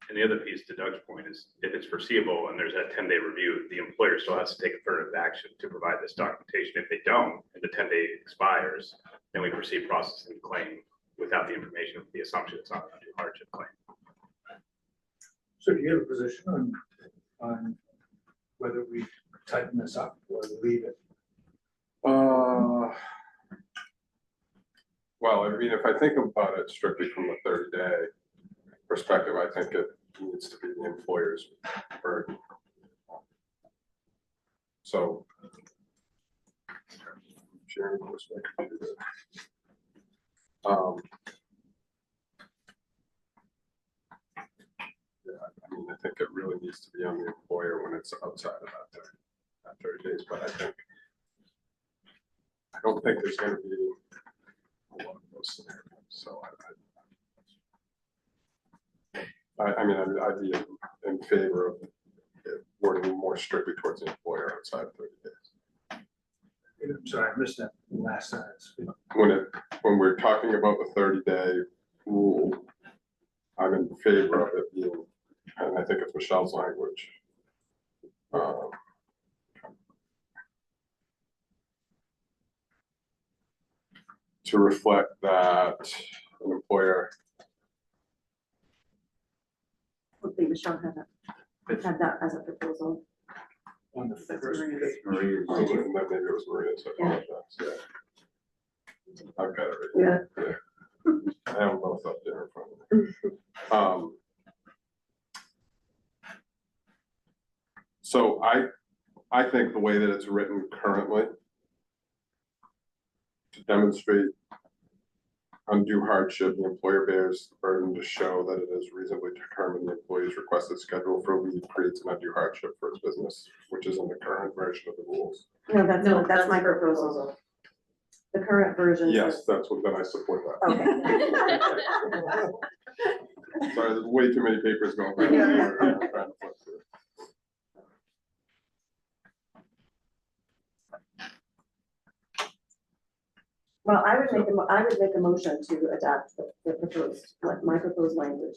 And the other piece to Doug's point is if it's foreseeable and there's that 10-day review, the employer still has to take affirmative action to provide this documentation. If they don't, and the 10-day expires, then we proceed processing the claim without the information of the assumption it's not an undue hardship claim.
So do you have a position on whether we tighten this up or leave it?
Well, I mean, if I think about it strictly from a 30-day perspective, I think it needs to be the employer's burden. So. Sharing perspective. Yeah, I mean, I think it really needs to be on the employer when it's outside of that 30 days, but I don't think there's gonna be a lot of those scenarios, so I mean, I'd be in favor of it wording more strictly towards the employer outside of 30 days.
I'm sorry, I missed that last sentence.
When we're talking about the 30-day rule, I'm in favor of it being, and I think it's Michelle's language. To reflect that an employer,
I think Michelle had that as a proposal.
On the
That's
first
Maria's.
page.
Maria's.
oh, and then maybe it was Maria's, I
Yeah.
apologize, yeah. I've got it right here. I have them both up there in front of me. So I think the way that it's written currently to demonstrate undue hardship, the employer bears the burden to show that it is reasonably determined the employee's requested schedule for leave creates an undue hardship for its business, which is in the current version of the rules.
No, that's my proposal.
The current version
Yes,
says,
that's what, then I support that.
okay.
Sorry, there's way too many papers going back.
Yeah.
I'm trying to flip through it.
Well, I would make a motion to adopt the proposed, my proposed language.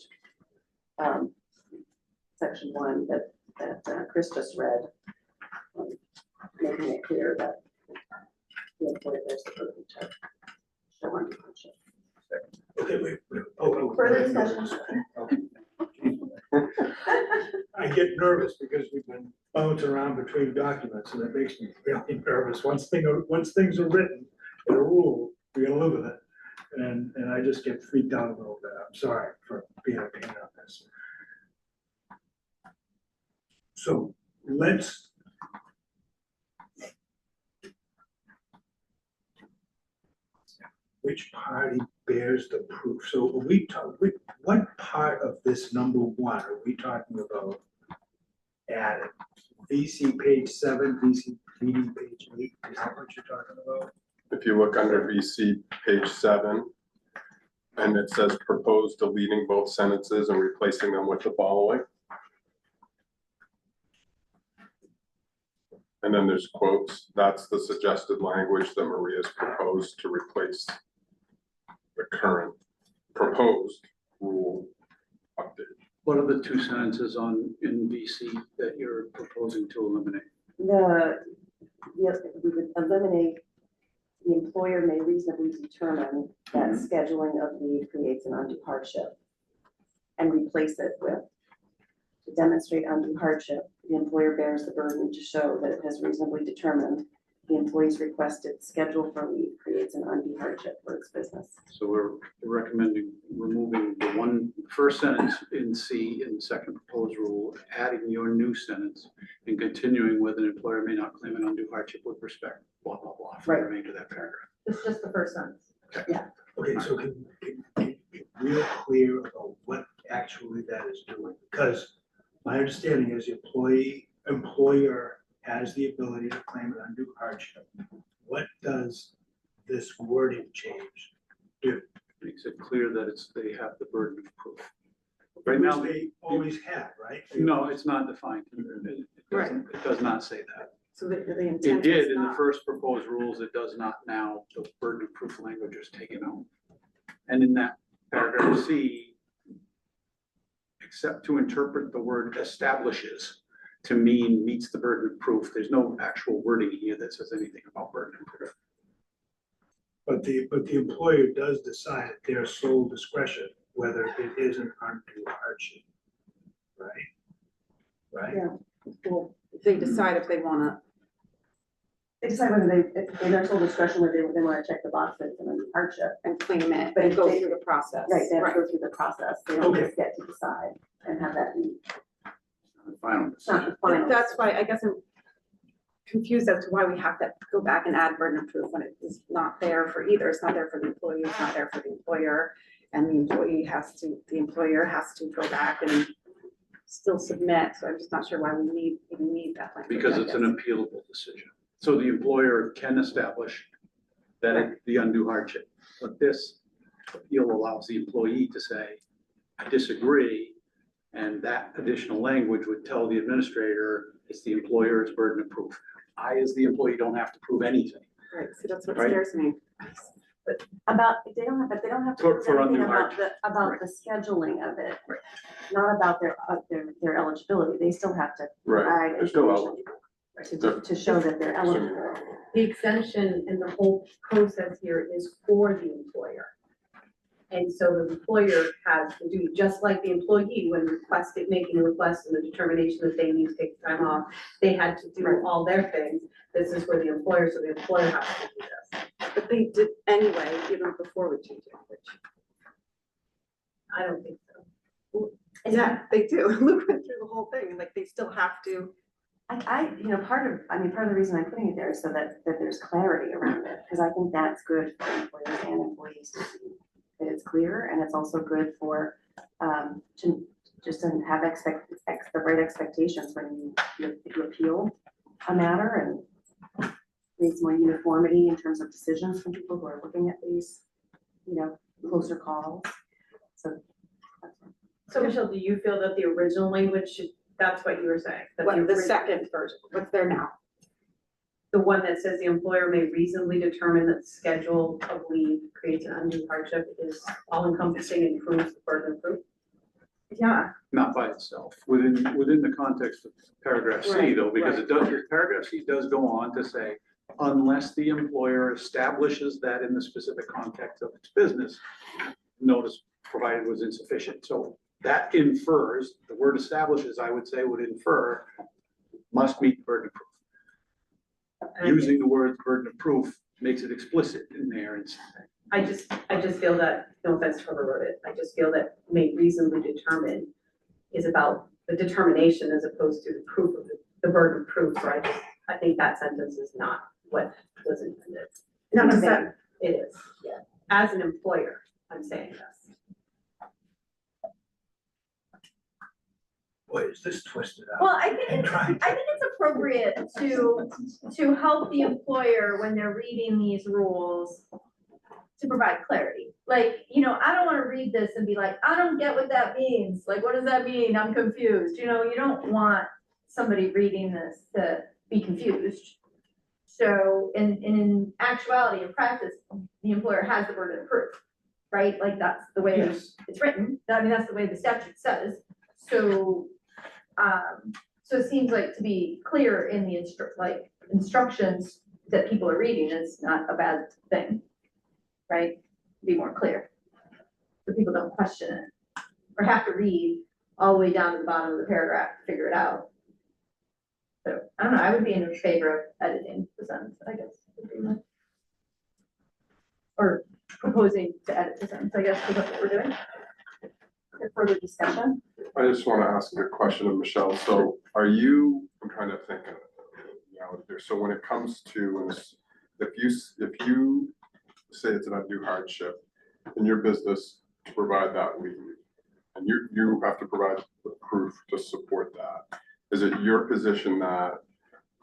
Section 1 that Chris just read. Making it clear that the employer bears the burden to show on hardship.
Okay, wait. Oh.
Further discussion?
I get nervous because we've been bouncing around between documents and it makes me really nervous. Once things are written in a rule, we're gonna live with it. And I just get freaked out a little bit. I'm sorry for being a pain on this. So let's. Which party bears the proof? So are we talking, what part of this number 1 are we talking about adding? VC page 7, VD page 8, is that what you're talking about?
If you look under VC page 7, and it says propose deleting both sentences and replacing them with the following. And then there's quotes, that's the suggested language that Maria's proposed to replace the current proposed rule update.
What are the 2 sentences in VC that you're proposing to eliminate?
Yes, we would eliminate, the employer may reasonably determine that scheduling of leave creates an undue hardship. And replace it with, to demonstrate undue hardship, the employer bears the burden to show that it has reasonably determined the employee's requested schedule for leave creates an undue hardship for its business.
So we're recommending removing the first sentence in C in the second proposed rule, adding your new sentence, and continuing with an employer may not claim an undue hardship with respect, blah, blah, blah, for the
Right.
remainder of that paragraph.
It's just the first sentence.
Okay, so can be real clear about what actually that is doing? Because my understanding is the employer has the ability to claim an undue hardship. What does this wording change do?
Makes it clear that they have the burden of proof. Right now,
Which they always have, right?
no, it's not defined. It does not say that.
So the intent
It did
is
in the
not-
first proposed rules, it does not now, the burden of proof language is taken out. And in that paragraph C, except to interpret the word establishes to mean meets the burden of proof, there's no actual wording here that says anything about burden of proof.
But the employer does decide at their sole discretion whether it is an undue hardship, right? Right?
Yeah.
Well, they decide if they wanna,
They decide whether if in their sole discretion, whether they want to check the box that's an undue hardship.
and claim it,
But
and
if
go
they-
through the process.
Right, they have to
Right.
go through the process. They don't
Okay.
just get to decide and have that be,
The final
it's not
decision.
the final.
That's why I guess I'm confused as to why we have to go back and add burden of proof when it is not there for either. It's not there for the employee, it's not there for the employer. And the employer has to go back and still submit. So I'm just not sure why we even need that language.
Because
I
it's an
guess.
appealable decision. So the employer can establish that the undue hardship. But this appeal allows the employee to say, I disagree. And that additional language would tell the administrator it's the employer's burden of proof. I, as the employee, don't have to prove anything.
Right, so that's what
Right.
scares me.
About, they don't have to
For
say anything
undue
about
hardship.
about the scheduling of it.
Right.
Not about their eligibility. They still have to
Right,
provide
they're still
information to show that they're eligible.
The exemption and the whole process here is for the employer. And so the employer has to do, just like the employee, when making a request and the determination that they need to take time off, they had to do all their things. This is for the employer, so the employer has to do this.
But they did anyway, even before we changed language.
I don't think so.
Yeah, they do. Luke went through the whole thing, and like, they still have to.
Part of the reason I'm putting it there is so that there's clarity around it, because I think that's good for employers and employees to see that it's clear, and it's also good for, to just to have the right expectations when you appeal a matter, and creates more uniformity in terms of decisions from people who are looking at these, closer calls. So.
So Michelle, do you feel that the original language should, that's what you were saying? that
What, the
original-
second version, what's there now?
The one that says the employer may reasonably determine that schedule of leave creates an undue hardship is all encompassing and proves the burden of proof.
Yeah,
Not by itself, within the context of paragraph C
Right,
though, because it does, paragraph C does go on to say, unless the employer establishes that in the specific context of its business, notice provided was insufficient. So that infers, the word establishes, I would say, would infer, must meet burden of proof. Using the word burden of proof makes it explicit in there and saying.
I just feel that, no offense to whoever wrote it, I just feel that may reasonably determine is about the determination as opposed to the proof of the burden of proof. So I think that sentence is not what was intended.
Not
I'm
a
saying it is, yeah. As an employer, I'm saying this.
Boy, is this twisted up.
Well, I think
And trying
I think it's appropriate to help the employer when they're reading these rules to provide clarity. Like, I don't wanna read this and be like, I don't get what that means. Like, what does that mean? I'm confused. You don't want somebody reading this to be confused. So in actuality, in practice, the employer has the burden of proof, right? Like, that's the way it's written. I mean, that's the way the statute says. So, so it seems like to be clear in the instructions that people are reading is not a bad thing, right? Be more clear. So people don't question it or have to read all the way down to the bottom of the paragraph to figure it out. So I don't know, I would be in favor of editing the sentence, I guess. Would be my- Or proposing to edit the sentence, I guess, is what we're doing.
Further discussion?
I just want to ask a question of Michelle. So I'm trying to think of reality here. So when it comes to, if you say it's an undue hardship in your business to provide that leave, and you have to provide the proof to support that, is it your position that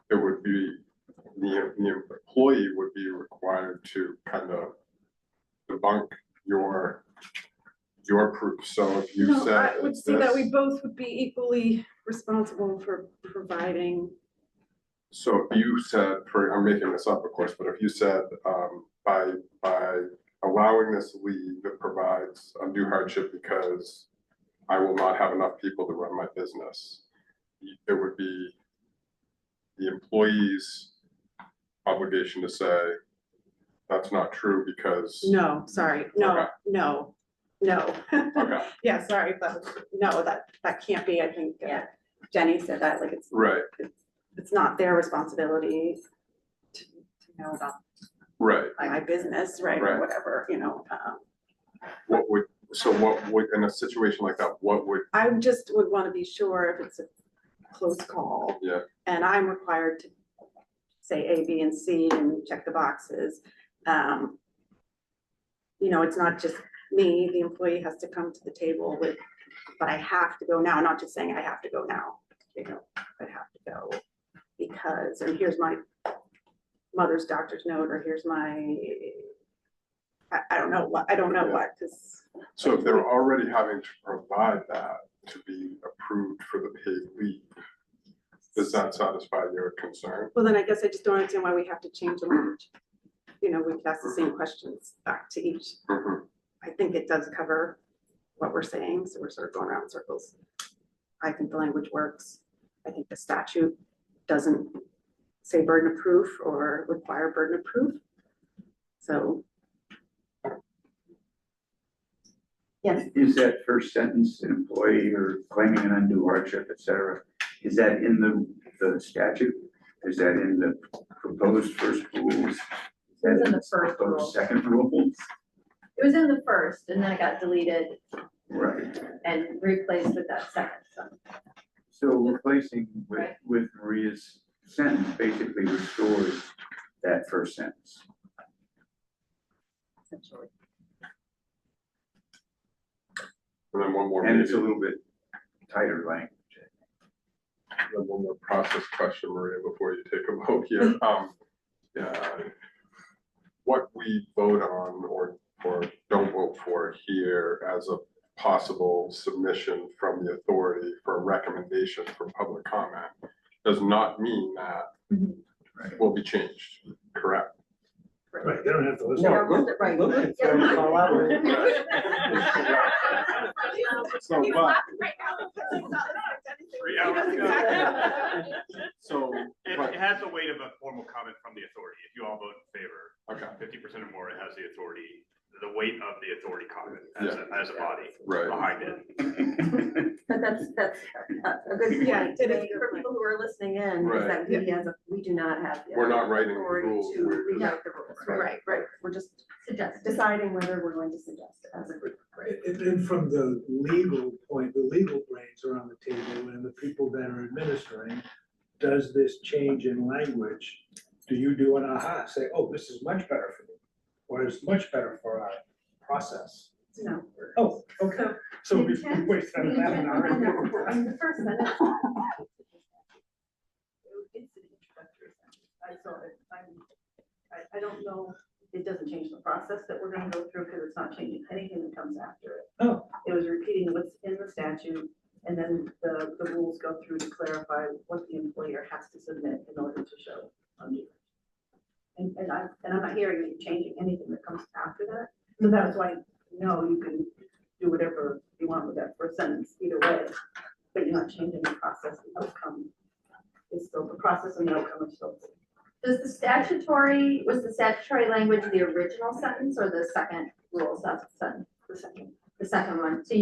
it would be, the employee would be required to kind of debunk your proof? So if you
no,
said.
I would see that we
this-
both would be equally responsible for providing.
So if you said, I'm making this up, of course, but if you said, by allowing this leave, it provides undue hardship because I will not have enough people to run my business, it would be the employee's obligation to say, that's not true because.
No, sorry, no,
Okay.
no.
Okay,
Yeah, sorry, but no, that can't be, I think, Jenny said that, like,
right,
it's not their responsibility to know about
right.
my business, right, or
Right.
whatever,
What would, in a situation like that, what would,
I just would want to be sure if it's a close call.
Yeah.
And I'm required to say A, B, and C and check the boxes. It's not just me, the employee has to come to the table with, but I have to go now, not just saying I have to go now, I have to go because, and here's my mother's doctor's note, or here's my, I don't know what, because.
so if they're already having to provide that to be approved for the paid leave, does that satisfy your concern?
Well, then I guess I just don't understand why we have to change the language. We could ask the same questions back to each.
Mhm.
I think it does cover what we're saying, so we're sort of going around in circles. I think the language works. I think the statute doesn't say burden of proof or require burden of proof. So.
Yes.
Is that first sentence, an employee or claiming an undue hardship, et cetera, is that in the statute? Is that in the proposed first rules? Is that
It's in the
the
first
proposed
rule.
second rules?
It was in the first and then it got deleted
Right,
and replaced with that second, so.
so replacing
Right.
with Maria's sentence basically restores that first sentence.
Essentially.
And then one more,
And it's a
maybe,
little bit tighter language.
then one more process question, Maria, before you take a vote here. what we vote on or don't vote for here as a possible submission from the authority for a recommendation for public comment does not mean that will be changed, correct?
Right, they don't have to listen.
Yeah, right.
So, but, so,
It
but,
has the weight of a formal comment from the authority. If you all vote in favor,
okay,
50% or more, it has the authority, the weight of the authority comment as a body
right.
behind it.
But that's a good point to make for people who are listening in, is that we do not have the
We're not writing the
authority
rules.
to
We're just-
rewrite the rules.
Right.
We're just
Suggest.
deciding whether we're going to suggest it as a group.
And then from the legal point, the legal brains are on the table and the people that are administering, does this change in language? Do you do an aha, say, oh, this is much better for me, or it's much better for our process?
No.
Oh, okay, so we
Intent-
wasted
the
half an
intent-
hour.
I know. I mean, the first sentence. It's an introductory sentence. I don't know, it doesn't change the process that we're gonna go through, because it's not changing anything that comes after it.
Oh.
It was repeating what's in the statute, and then the rules go through to clarify what the employer has to submit in order to show undue. And I'm not hearing you changing anything that comes after that, so that's why, no, you can do whatever you want with that first sentence, either way, but you're not changing the process, the outcome. It's still, the process and the outcome is still.
Was the statutory language the original sentence or the second rule sentence?
The second.
The second one, so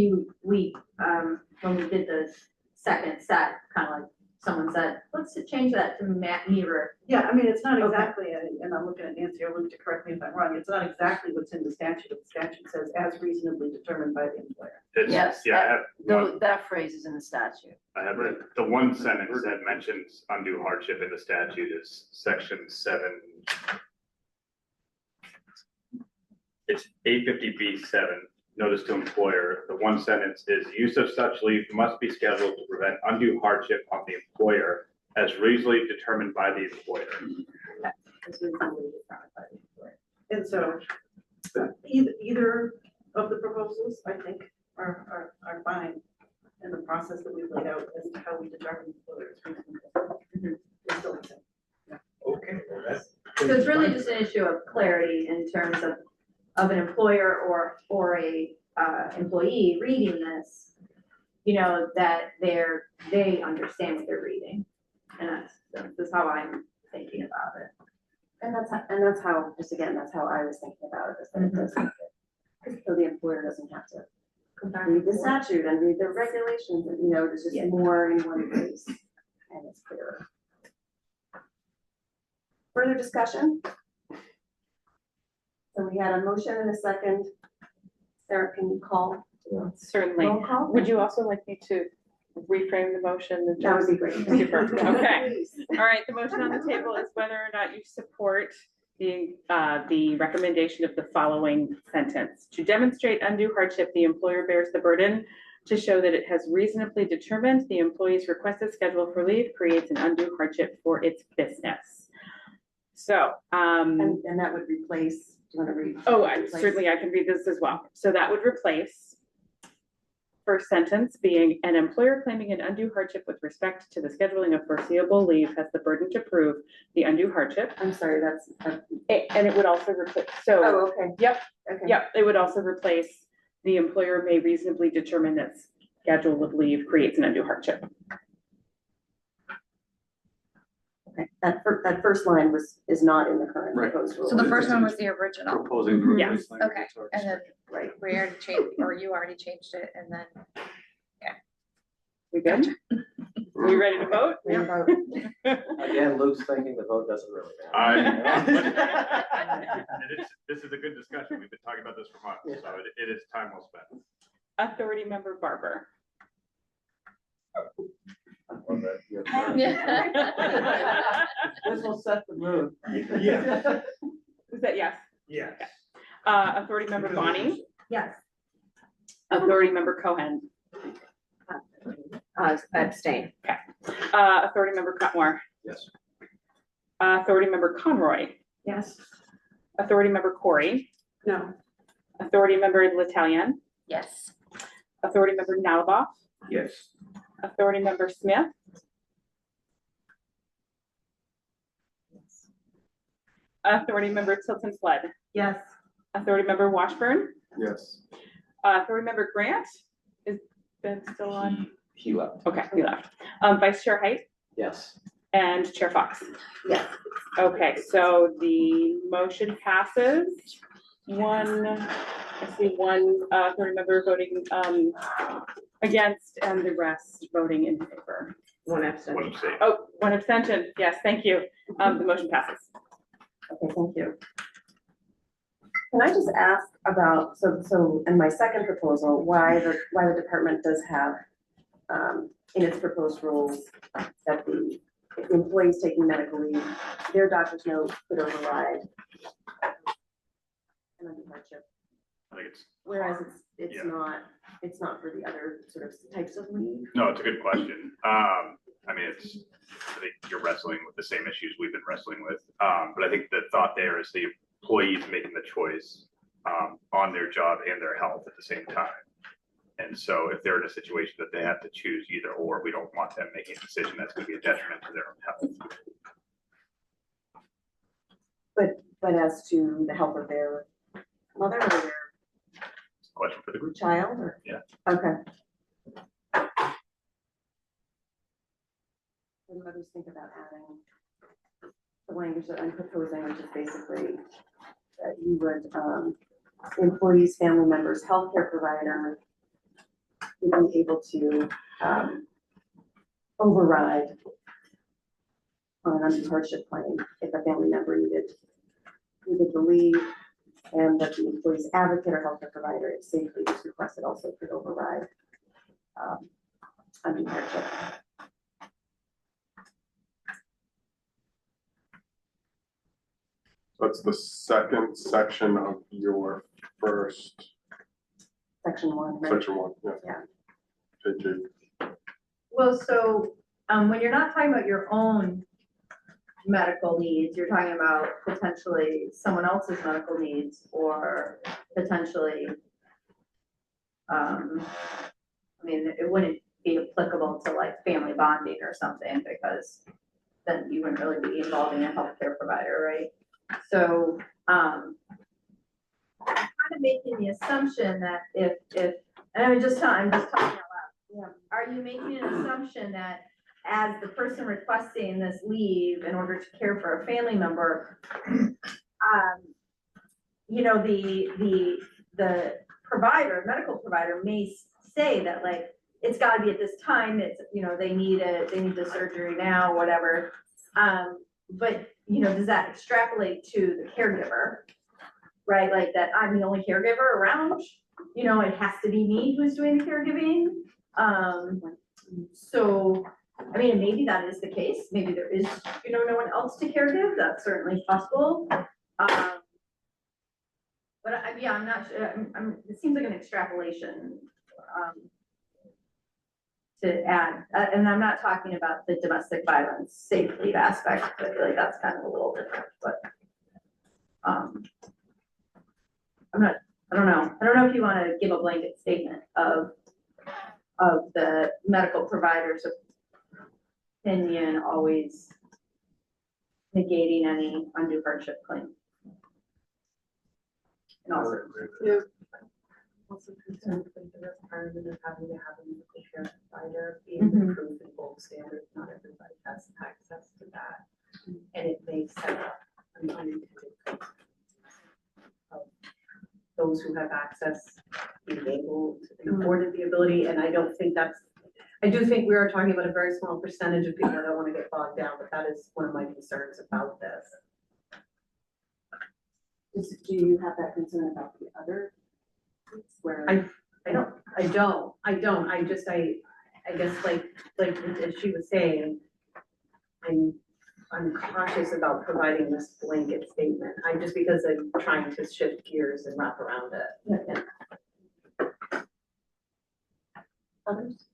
when we did the second set, kind of like someone said, let's change that to mirror.
Yeah, I mean, it's not
Okay.
exactly, and I'm looking at Nancy or Luke to correct me if I'm wrong, it's not exactly what's in the statute. The statute says as reasonably determined by the employer.
It's-
Yes,
Yeah, I have one-
that phrase is in the statute.
I have the one sentence that mentions undue hardship in the statute is section 7. It's 850B7, notice to employer. The one sentence is use of such leave must be scheduled to prevent undue hardship on the employer as reasonably determined by the employer.
As reasonably determined by the employer. And so either of the proposals, I think, are fine in the process that we've laid out as to how we determine whether it's reasonable. It's still the same.
Okay, well, that's.
So it's really just an issue of clarity in terms of an employer or a employee reading this, that they understand what they're reading. And that's how I'm thinking about it.
And that's how, just again, that's how I was thinking about it, is that it doesn't, so the employer doesn't have to read the statute and read the regulations, and, there's just more in one place, and it's clearer. Further discussion? So we had a motion and a second. Sarah, can you call?
Certainly.
Roll call?
Would you also like me to reframe the motion?
That would be great.
Super, okay.
Please.
All right, the motion on the table is whether or not you support the recommendation of the following sentence. To demonstrate undue hardship, the employer bears the burden to show that it has reasonably determined the employee's requested schedule for leave creates an undue hardship for its business. So,
And that would replace, do you want to read?
certainly I can read this as well. So that would replace first sentence being an employer claiming an undue hardship with respect to the scheduling of foreseeable leave has the burden to prove the undue hardship.
I'm sorry, that's.
And it would also replace,
Oh, okay.
Yep,
Okay.
yep, it would also replace the employer may reasonably determine that schedule of leave creates an undue hardship.
Okay, that first line is not in the current
Right.
proposed rule.
So the first one was the original,
Proposing.
Mhm.
replace language
Okay,
that's already
and then
Right.
we already changed, or you already changed it, and then
We good? We ready to vote?
We vote.
Again, Luke's thinking the vote doesn't really matter.
This is a good discussion. We've been talking about this for months, so it is time well spent.
Authority member Barber.
This will set the mood.
Yeah,
Is that yes?
yes.
Authority member Bonnie,
Yes.
authority member Cohen,
abstain.
authority member Cutmore,
Yes.
authority member Conroy,
Yes.
Authority Member Corey,
No.
Authority Member L'Italian,
Yes.
Authority Member Nalabaf,
Yes.
Authority Member Smith, Authority Member Tilton Flood,
Yes.
Authority Member Washburn,
Yes.
Authority Member Grant, is Ben still on?
He left.
Okay, he left. Vice Chair Height
Yes.
and Chair Fox.
Yes.
Okay, so the motion passes. One authority member voting against and the rest voting in favor.
One
One
abstention.
abstain.
Oh, one abstention. Yes, thank you. The motion passes.
Okay, thank you. Can I just ask about, so in my second proposal, why the department does have, in its proposed rules, that the employees taking medical leave, their doctor's note could override an undue hardship,
I think it's,
whereas
Yeah.
it's not for the other sort of types of leave.
no, it's a good question. I mean, I think you're wrestling with the same issues we've been wrestling with. But I think the thought there is the employees making the choice on their job and their health at the same time. And so if they're in a situation that they have to choose either or, we don't want them making a decision that's going to be a detriment to their own health.
But as to the health of their mother or their
Question for the group.
child, or?
Yeah.
Okay. What do others think about adding the language that I'm proposing, which is basically that you would, employees, family members, healthcare provider would be able to, override on an undue hardship claim if a family member needed the leave, and that the employee's advocate or healthcare provider, if safely was requested, also could override undue hardship.
That's the second section of your first,
Section 1, right?
section 1, yeah.
Yeah.
Page 8.
Well, so, when you're not talking about your own medical needs, you're talking about potentially someone else's medical needs or potentially, I mean, it wouldn't be applicable to like family bonding or something because then you wouldn't really be involving a healthcare provider, right? So, I'm kind of making the assumption that if, and I'm just talking out loud.
Yeah.
Are you making an assumption that as the person requesting this leave in order to care for a family member, you know, the provider, medical provider may say that like, it's gotta be at this time, it's, you know, they need the surgery now, whatever. But, you know, does that extrapolate to the caregiver? Right, like that I'm the only caregiver around, you know, it has to be me who's doing the caregiving. So, I mean, maybe that is the case, maybe there is, you know, no one else to caregive, that's certainly possible. But yeah, I'm not sure, it seems like an extrapolation, to add, and I'm not talking about the domestic violence safe leave aspect, I feel like that's kind of a little different, but. I don't know if you want to give a blanket statement of the medical provider's opinion always negating any undue hardship claim. And also,
Also concerned with the requirement of having to have a medical care provider being
Mhm.
approved in gold standard, not everybody has access to that. And it may set up an unintended consequence of those who have access being able to be afforded the ability, and I don't think I do think we are talking about a very small percentage of people that don't want to get bogged down, but that is one of my concerns about this.
Do you have that concern about the other? Where?
I don't, I guess like as she was saying, I'm cautious about providing this blanket statement. Just because I'm trying to shift gears and wrap around it.
Others?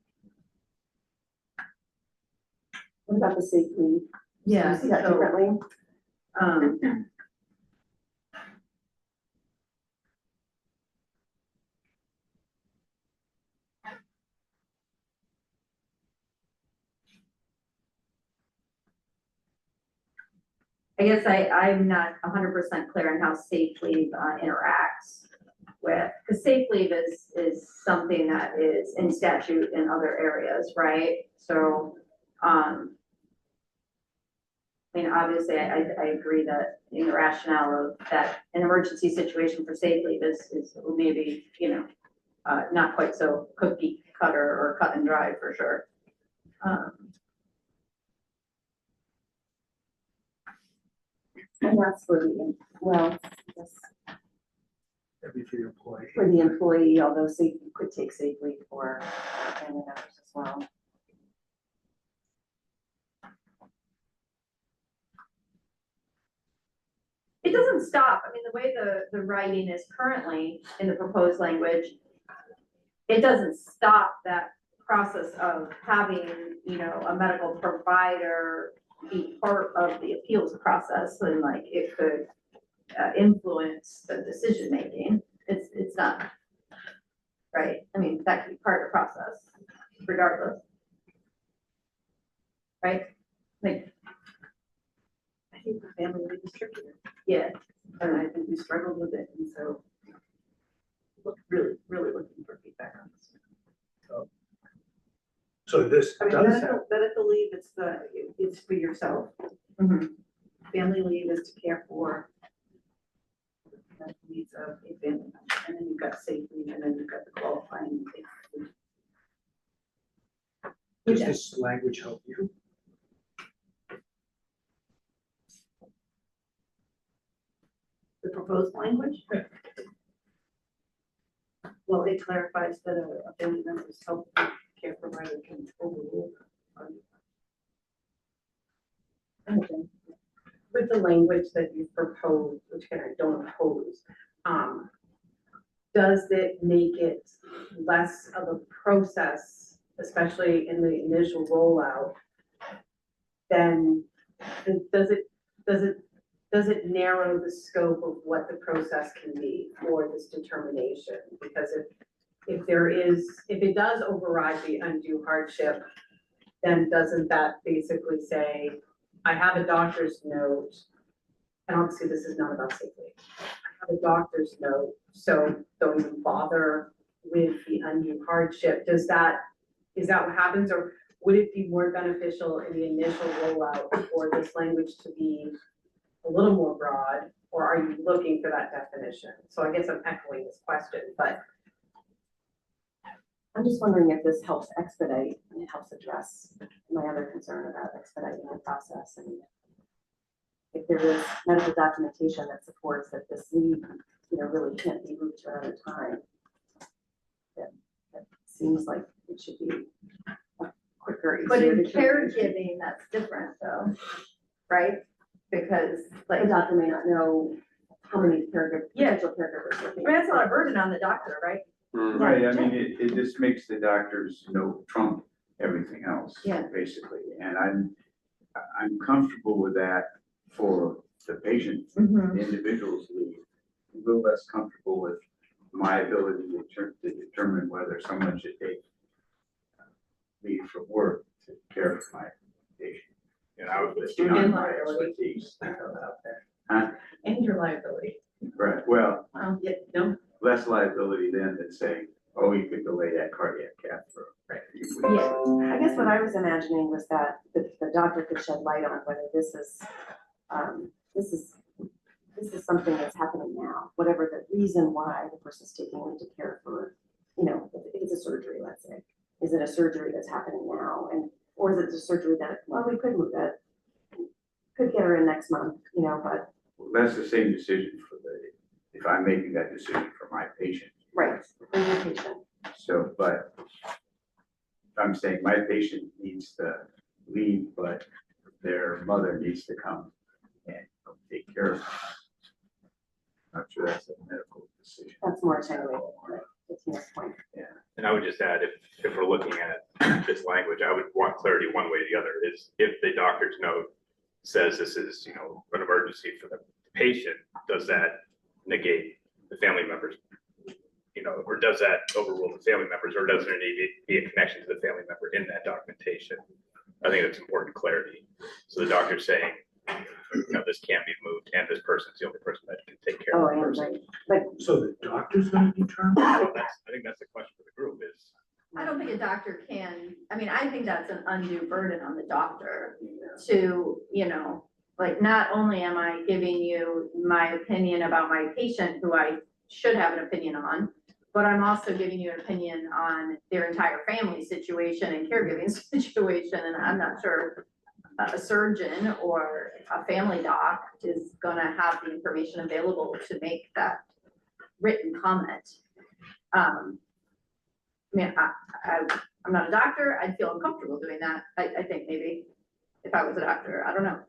What about the safe leave? Do you see that
So,
differently?
I guess I'm not 100% clear on how safe leave interacts with, because safe leave is something that is in statute in other areas, right? So, I mean, obviously, I agree that the rationale of that an emergency situation for safe leave is maybe, you know, not quite so cookie cutter or cut and dry for sure.
And that's for the, well, yes,
Every for the employee.
for the employee, although safe, you could take safe leave for family members as well.
It doesn't stop, I mean, the way the writing is currently in the proposed language, it doesn't stop that process of having, you know, a medical provider be part of the appeals process, and like, it could influence the decision-making. It's not, right? I mean, that could be part of the process regardless. Right? Like,
I think the family leave is trickier,
yeah,
and I think we struggled with it, and so really looking for feedback on this.
So this
I mean,
does have,
medical leave, it's for yourself.
Mhm.
Family leave is to care for the needs of a family member, and then you've got safe leave, and then you've got the qualifying. leave.
does this language help you?
The proposed language? Well, it clarifies that a family member's health care provider can overrule.
With the language that you proposed, which again, I don't oppose, does it make it less of a process, especially in the initial rollout? Then, does it narrow the scope of what the process can be for this determination? Because if it does override the undue hardship, then doesn't that basically say, I have a doctor's note, and obviously this is not about safety. I have a doctor's note, so don't even bother with the undue hardship. Is that what happens, or would it be more beneficial in the initial rollout for this language to be a little more broad, or are you looking for that definition? So I guess I'm echoing this question, but
I'm just wondering if this helps expedite and it helps address my other concern about expediting the process. And if there is medical documentation that supports that this leave, you know, really can't be moved to another time, that seems like it should be a quicker,
but
easier
in
determination.
caregiving, that's different though, right? Because like,
The doctor may not know how many
Yeah.
potential caregivers will
I
be.
mean, that's not a burden on the doctor, right?
Right, I mean, it just makes the doctors trump everything else.
Yeah.
Basically, and I'm comfortable with that for the patient,
Mhm.
the individual's leave. A little less comfortable with my ability to determine whether someone should take leave from work to care for my patient.
And I would,
It's beyond
And
my
liability.
expertise.
and your liability.
Right, well,
Yeah, no,
less liability than saying, oh, you could delay that cardiac cath for a few weeks.
Yeah, I guess what I was imagining was that the doctor could shed light on whether this is something that's happening now, whatever the reason why the person's taking leave to care for, you know, if it's a surgery, let's say. Is it a surgery that's happening now? Or is it a surgery that, well, we could move it, could get her in next month, you know, but.
That's the same decision if I'm making that decision for my patient.
Right, for your patient.
So, but I'm saying my patient needs to leave, but their mother needs to come and take care of them. Not sure that's a medical decision.
That's more attenuated, right? That's your point.
and I would just add, if we're looking at this language, I would want clarity one way or the other, is if the doctor's note says this is, you know, an emergency for the patient, does that negate the family members? You know, or does that overrule the family members, or does there need to be a connection to the family member in that documentation? I think that's important clarity. So the doctor's saying, you know, this can't be moved, and this person's the only person that can take care
Oh,
of the
I am
person.
right.
So the doctor's gonna determine?
Well, I think that's the question for the group is,
I don't think a doctor can, I mean, I think that's an undue burden on the doctor to, you know, like, not only am I giving you my opinion about my patient, who I should have an opinion on, but I'm also giving you an opinion on their entire family situation and caregiving situation, and I'm not sure a surgeon or a family doc is gonna have the information available to make that written comment. I mean, I'm not a doctor, I'd feel uncomfortable doing that, I think maybe, if I was a doctor, I don't know.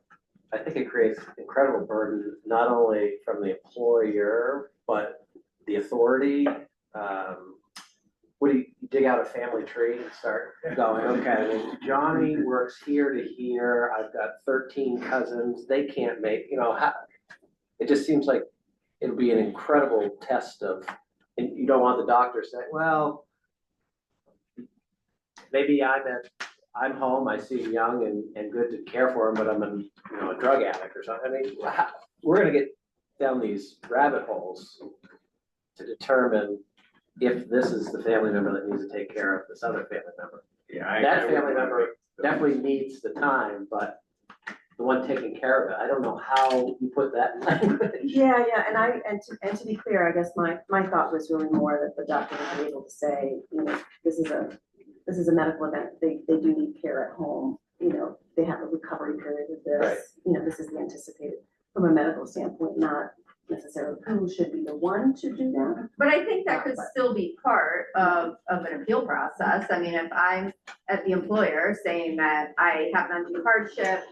I think it creates incredible burden, not only from the employer, but the authority. What do you dig out a family tree and start going, okay, well, Johnny works here to here, I've got 13 cousins, they can't make, you know, it just seems like it'll be an incredible test of, and you don't want the doctor saying, well, maybe I'm home, I see him young and good to care for him, but I'm a drug addict or something. I mean, we're gonna get down these rabbit holes to determine if this is the family member that needs to take care of this other family member.
Yeah.
That family member definitely needs the time, but the one taking care of it, I don't know how you put that in language.
Yeah, and to be clear, I guess my thought was really more that the doctor would be able to say, you know, this is a medical event, they do need care at home, you know, they have a recovery period with this,
Right.
you know, this is the anticipated, from a medical standpoint, not necessarily who should be the one to do that.
But I think that could still be part of an appeal process. I mean, if I'm at the employer saying that I have an undue hardship,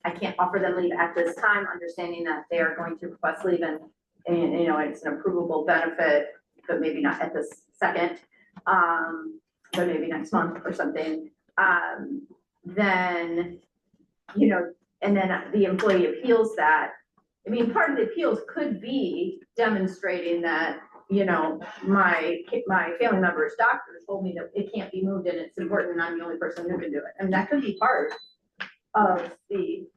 I can't offer them leave at this time, understanding that they are going to request leave and, you know, it's an approvable benefit, but maybe not at this second, but maybe next month or something, then, you know, and then the employee appeals that. I mean, part of the appeals could be demonstrating that, you know, my family member's doctor told me that it can't be moved and it's important and I'm the only person who can do it. And that could be part of the,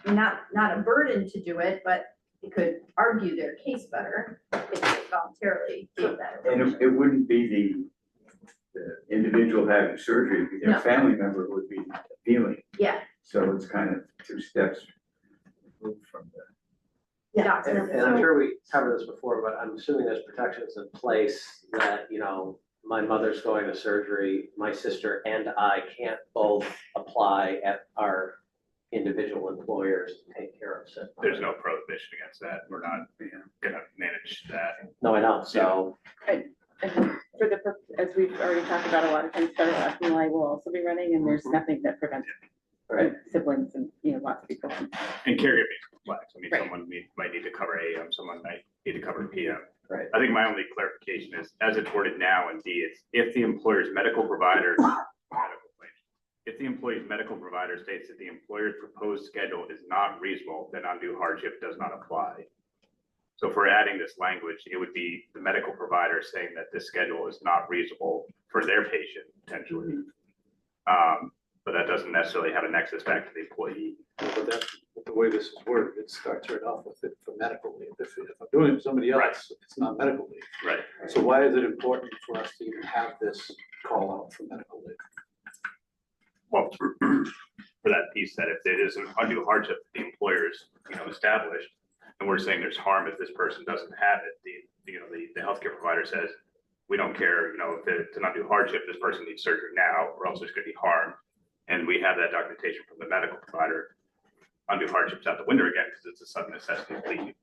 not a burden to do it, but it could argue their case better if they voluntarily gave that.
And it wouldn't be the individual having surgery, it'd be their
No.
family member would be appealing.
Yeah.
So it's kind of two steps removed from the.
Yeah.
And I'm sure we covered this before, but I'm assuming there's protections in place that, you know, my mother's going to surgery, my sister and I can't both apply at our individual employers to take care of it.
there's no prohibition against that. We're not gonna manage that.
No, I know, so.
And for the, as we've already talked about, a lot of times federal FMLA will also be running, and there's nothing that prevents siblings and, you know, lots of people.
And caregiving is complex. I mean,
Right.
someone might need to cover AM, someone might need to cover PM.
Right.
I think my only clarification is, as it's worded now in D, it's if the employer's medical provider, if the employee's medical provider states that the employer's proposed schedule is not reasonable, then undue hardship does not apply. So if we're adding this language, it would be the medical provider saying that this schedule is not reasonable for their patient potentially. But that doesn't necessarily have a nexus back to the employee.
But that's the way this is worded, it starts right off with it for medical leave. If I'm doing it for somebody else, it's not medical leave.
Right.
So why is it important for us to even have this call out for medical leave?
Well, for that piece, that if it is an undue hardship, the employer's, you know, established, and we're saying there's harm if this person doesn't have it, the healthcare provider says, we don't care, you know, if it's an undue hardship, this person needs surgery now, or else there's gonna be harm. And we have that documentation from the medical provider, undue hardship's out the window again, because it's a sudden necessity of leave.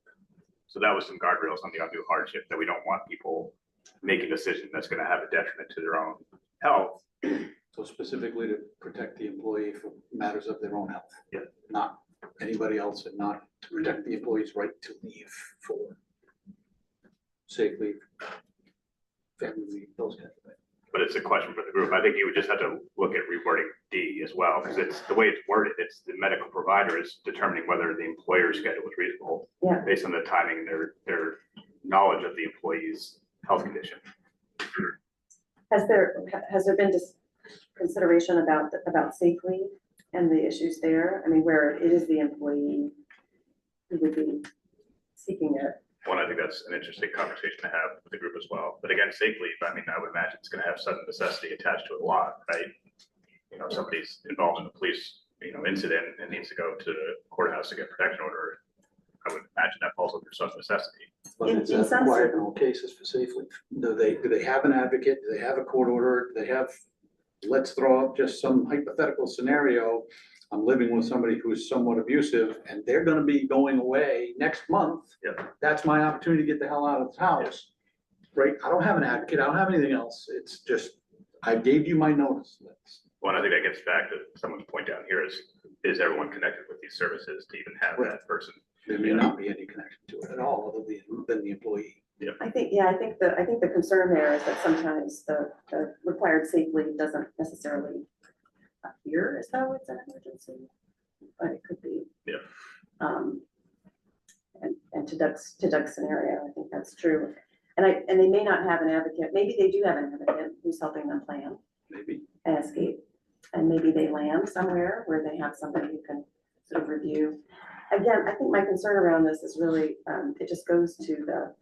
So that was some guardrails on the undue hardship, that we don't want people making a decision that's gonna have a detriment to their own health.
So specifically to protect the employee for matters of their own health.
Yeah.
Not anybody else, and not to protect the employee's right to leave for safe leave, family leave, those kinds of things.
But it's a question for the group. I think you would just have to look at rewording D as well, because it's the way it's worded, it's the medical provider is determining whether the employer's schedule is reasonable.
Yeah.
Based on the timing and their knowledge of the employee's health condition.
Has there been consideration about safe leave? and the issues there? I mean, where it is the employee who would be seeking it.
One, I think that's an interesting conversation to have with the group as well. But again, safe leave, I mean, I would imagine it's gonna have sudden necessity attached to it a lot, right? You know, if somebody's involved in a police, incident and needs to go to the courthouse to get protection order, I would imagine that falls under sudden necessity.
But
In-
it's
in some
required
certain-
in all cases for safe leave. Do they have an advocate? Do they have a court order? Do they have, let's throw up just some hypothetical scenario. I'm living with somebody who's somewhat abusive and they're gonna be going away next month.
Yeah.
That's my opportunity to get the hell out of this house. Right? I don't have an advocate. I don't have anything else. It's just, I gave you my notice.
One, I think that gets back to someone's point down here is everyone connected with these services to even have that person?
There may not be any connection to it at all, other than the employee.
I think the concern there is that sometimes the required safe leave doesn't necessarily appear as though it's an emergency, but it could be.
Yeah.
And to Doug's scenario, I think that's true. And they may not have an advocate, maybe they do have an advocate who's helping them plan
Maybe.
an escape. And maybe they land somewhere where they have somebody who can sort of review. Again, I think my concern around this is really, it just goes to the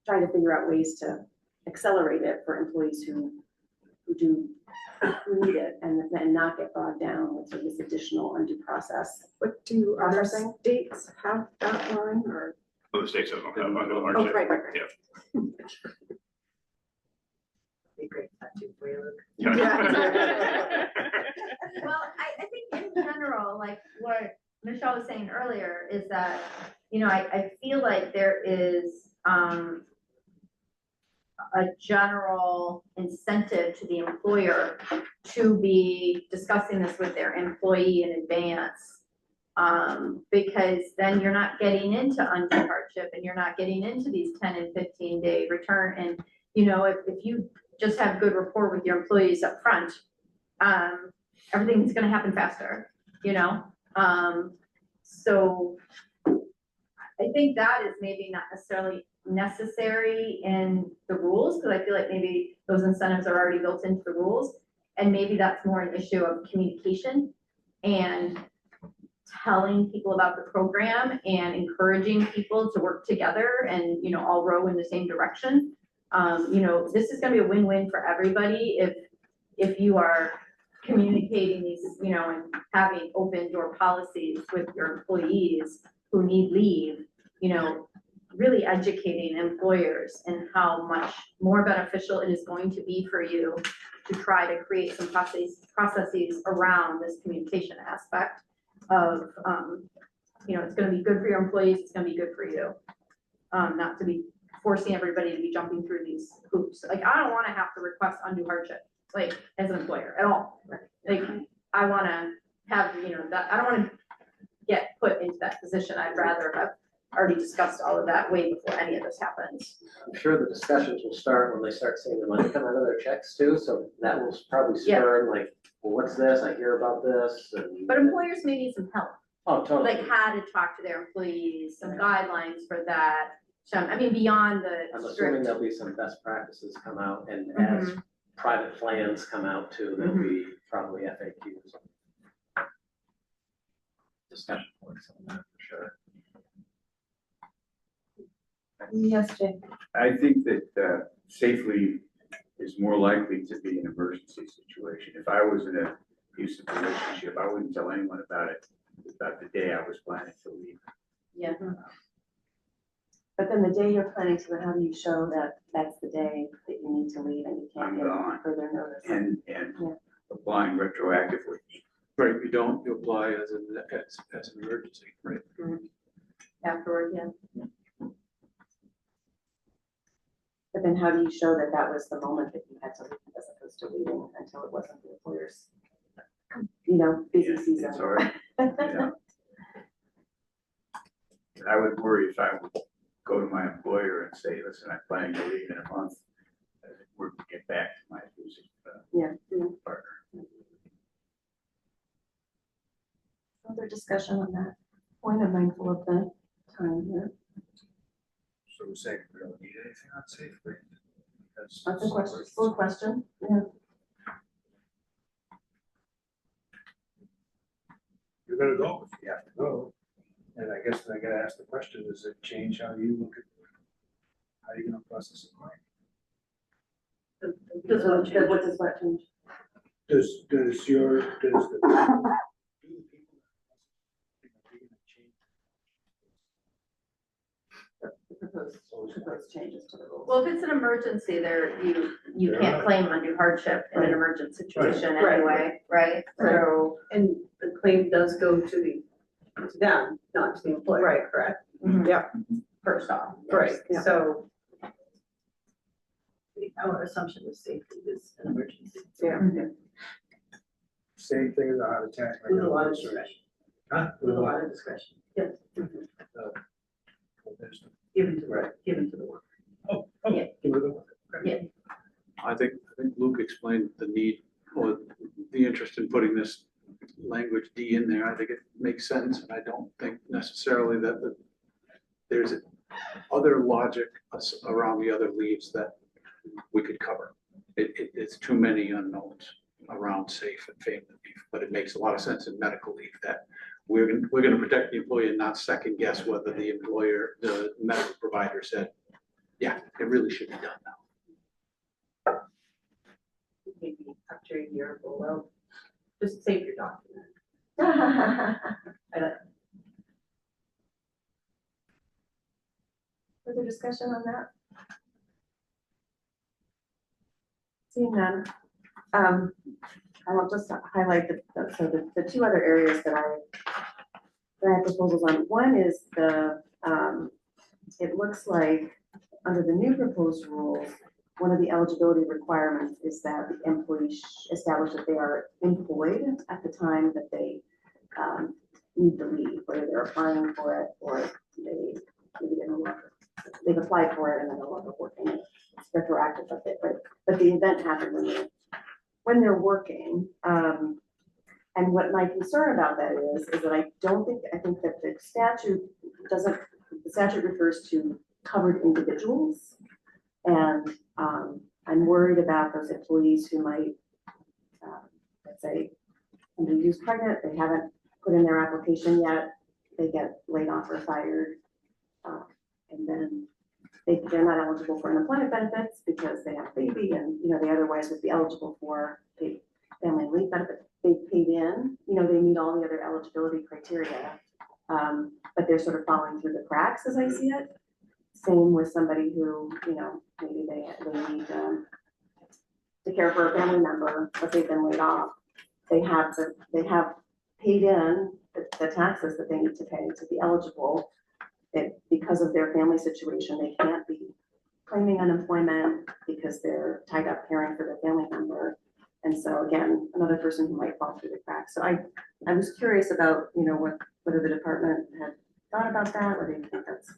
trying to figure out ways to accelerate it for employees who need it and not get bogged down with sort of this additional undue process.
But do other
Processing?
states have that line or?
Other states don't have under
Oh,
hardship.
right.
Yeah.
Be great, that too, for you, Luke.
Yeah.
Well, I think in general, like what Michelle was saying earlier, is that, I feel like there is, a general incentive to the employer to be discussing this with their employee in advance. Because then you're not getting into undue hardship and you're not getting into these 10 and 15-day return. And, if you just have good rapport with your employees up front, everything's gonna happen faster, So I think that is maybe not necessarily necessary in the rules, because I feel like maybe those incentives are already built into the rules. And maybe that's more an issue of communication and telling people about the program and encouraging people to work together and, all row in the same direction. This is gonna be a win-win for everybody if you are communicating these, and having open door policies with your employees who need leave, really educating employers and how much more beneficial it is going to be for you to try to create some processes around this communication aspect of, it's gonna be good for your employees, it's gonna be good for you. Not to be forcing everybody to be jumping through these hoops. Like, I don't wanna have to request undue hardship, like, as an employer at all. Like, I wanna have, that, I don't wanna get put into that position. I'd rather have already discussed all of that way before any of this happens.
I'm sure the discussions will start when they start seeing the money come out of their checks too, so that will probably
Yeah.
spur like, well, what's this? I hear about this and.
But employers may need some help,
Oh, totally.
like how to talk to their employees, some guidelines for that. Beyond the
I'm assuming
strict.
there'll be some best practices come out, and as private plans come out too, there'll be probably FAQs. Discussion points on that for sure.
Yes, Jay.
I think that safe leave is more likely to be an emergency situation. If I was in an abusive relationship, I wouldn't tell anyone about it, about the day I was planning to leave.
Yeah.
But then the day you're planning to, how do you show that that's the day that you need to leave and you can't
I'm
get
gone.
further notice?
And
Yeah.
applying retroactively.
Right, you don't, you apply as an emergency, right?
Afterward, yeah.
But then how do you show that that was the moment that you had to leave as opposed to leaving until it wasn't the employer's, busy season?
It's hard. Yeah. I would worry if I would go to my employer and say, listen, I'm planning to leave in a month. We're to get back to my abusive partner.
Further discussion on that point. I'm mindful of the time here.
So we're saying we don't need anything on safe leave?
That's a question, full question, yeah.
gonna go, if you have to go. And I guess then I gotta ask the question, does it change how you look at, how you gonna process a claim?
What does what change?
Does the, do the people?
Proposed changes to the rules.
Well, if it's an emergency, there, you can't
Yeah.
claim undue hardship in an
Right.
emergent situation
Right.
anyway, right? So,
And the claim does go to them, not to the employer,
Right.
correct?
first off.
Right,
Yeah.
so,
Our assumption is safety is an emergency.
Yeah.
Same thing as a heart attack.
With a lot of discretion,
Huh?
with a lot of discretion, yes, given to, given to the work.
Oh,
Yeah.
give it a look. Okay.
I think Luke explained the need or the interest in putting this language D in there. I think it makes sense, and I don't think necessarily that there's other logic around the other leaves that we could cover. It's too many unknowns around safe and family leave, but it makes a lot of sense in medical leave that we're gonna protect the employee and not second guess whether the employer, the medical provider said, yeah, it really should be done now.
maybe after a year, well, just save your document.
Further discussion on that? Seeing none, I will just highlight the two other areas that I have proposals on. One is it looks like under the new proposed rules, one of the eligibility requirements is that the employee establish that they are employed at the time that they need the leave, whether they're applying for it or they've applied for it and they're no longer working. It's retroactive, but the event happened when they're working. And what my concern about that is that I think that the statute refers to covered individuals. And I'm worried about those employees who might, let's say, somebody who's pregnant, they haven't put in their application yet, they get laid off or fired. And then they're not eligible for unemployment benefits because they have a baby and, they otherwise would be eligible for paid family leave benefits. They paid in, they meet all the other eligibility criteria, but they're sort of falling through the cracks as I see it. Same with somebody who, maybe they need to care for a family member, but they've been laid off. They have paid in the taxes that they need to pay to be eligible. Because of their family situation, they can't be claiming unemployment because they're tied up caring for their family member. And so again, another person who might fall through the cracks. So I was curious about, whether the department had thought about that, whether you think that's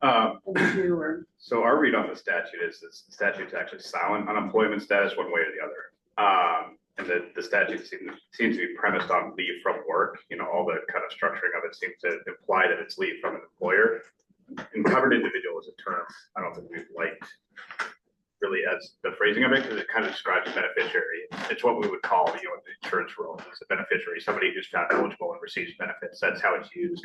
an issue or.
So our read on the statute is the statute's actually silent on employment status one way or the other. And the statute seems to be premised on leave from work. All the kind of structuring of it seems to imply that it's leave from an employer. And covered individual is a term I don't think we've liked really as the phrasing of it, because it kind of describes a beneficiary. It's what we would call, in the insurance world, as a beneficiary, somebody who's found eligible and receives benefits. That's how it's used.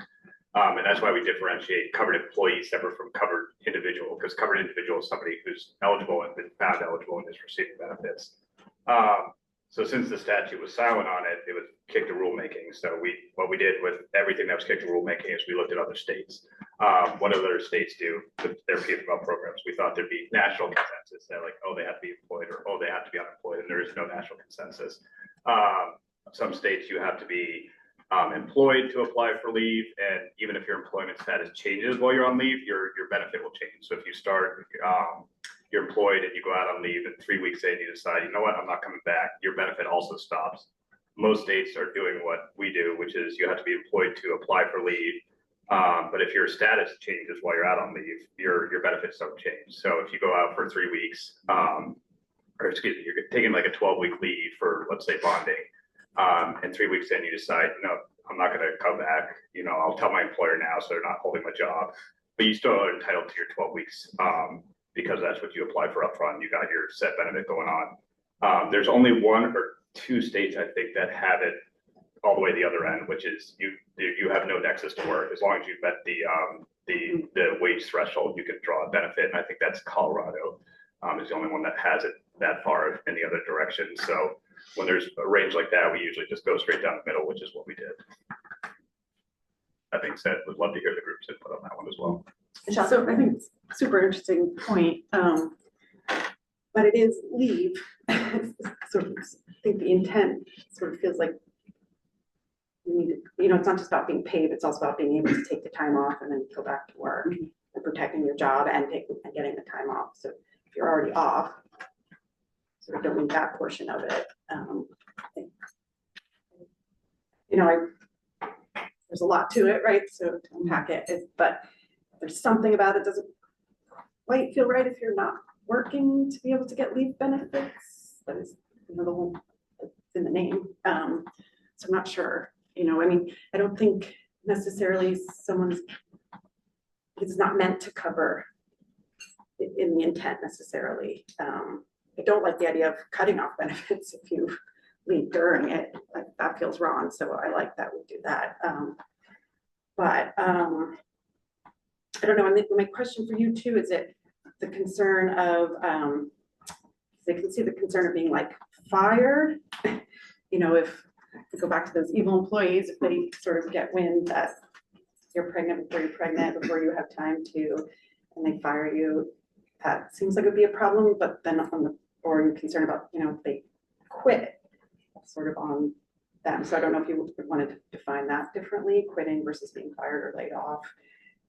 And that's why we differentiate covered employee separate from covered individual, because covered individual is somebody who's eligible and been found eligible and is receiving benefits. So since the statute was silent on it, it was kicked to rulemaking. So what we did with everything that was kicked to rulemaking is we looked at other states. What other states do with their PFML programs? We thought there'd be national consensus that they have to be employed or, they have to be unemployed, and there is no national consensus. Some states you have to be employed to apply for leave, and even if your employment status changes while you're on leave, your benefit will change. So if you start, you're employed and you go out on leave, and 3 weeks in you decide, you know what, I'm not coming back, your benefit also stops. Most states are doing what we do, which is you have to be employed to apply for leave. But if your status changes while you're out on leave, your benefits don't change. So if you go out for 3 weeks, you're taking like a 12-week leave for, let's say, bonding, and 3 weeks in you decide, no, I'm not going to come back. I'll tell my employer now, so they're not holding my job. But you still are entitled to your 12 weeks because that's what you applied for upfront. You got your set benefit going on. There's only 1 or 2 states, I think, that have it all the way the other end, which is you have no nexus to work. As long as you've met the wage threshold, you can draw a benefit. And I think that's Colorado is the only one that has it that far in the other direction. So when there's a range like that, we usually just go straight down the middle, which is what we did. That being said, would love to hear the group's input on that one as well.
So I think it's a super interesting point, but it is leave. Sort of, I think the intent sort of feels like you need to, you know, it's not just about being paid, it's also about being able to take the time off and then go back to work and protecting your job and getting the time off. So if you're already off, sort of don't need that portion of it. I think, you know, there's a lot to it, right? So to unpack it, but there's something about it doesn't quite feel right if you're not working to be able to get leave benefits. That is, you know, the whole, it's in the name. So I'm not sure, you know, I mean, I don't think necessarily it's not meant to cover in the intent necessarily. I don't like the idea of cutting off benefits if you leave during it, like that feels wrong. So I like that we do that. But I don't know, and my question for you too, is it the concern of, they can see the concern of being like fired? You know, if we go back to those evil employees, if they sort of get wind that you're pregnant before you're pregnant, before you have time to, and they fire you, that seems like it'd be a problem, but then or you're concerned about, you know, if they quit, sort of on them. So I don't know if you wanted to define that differently, quitting versus being fired or laid off.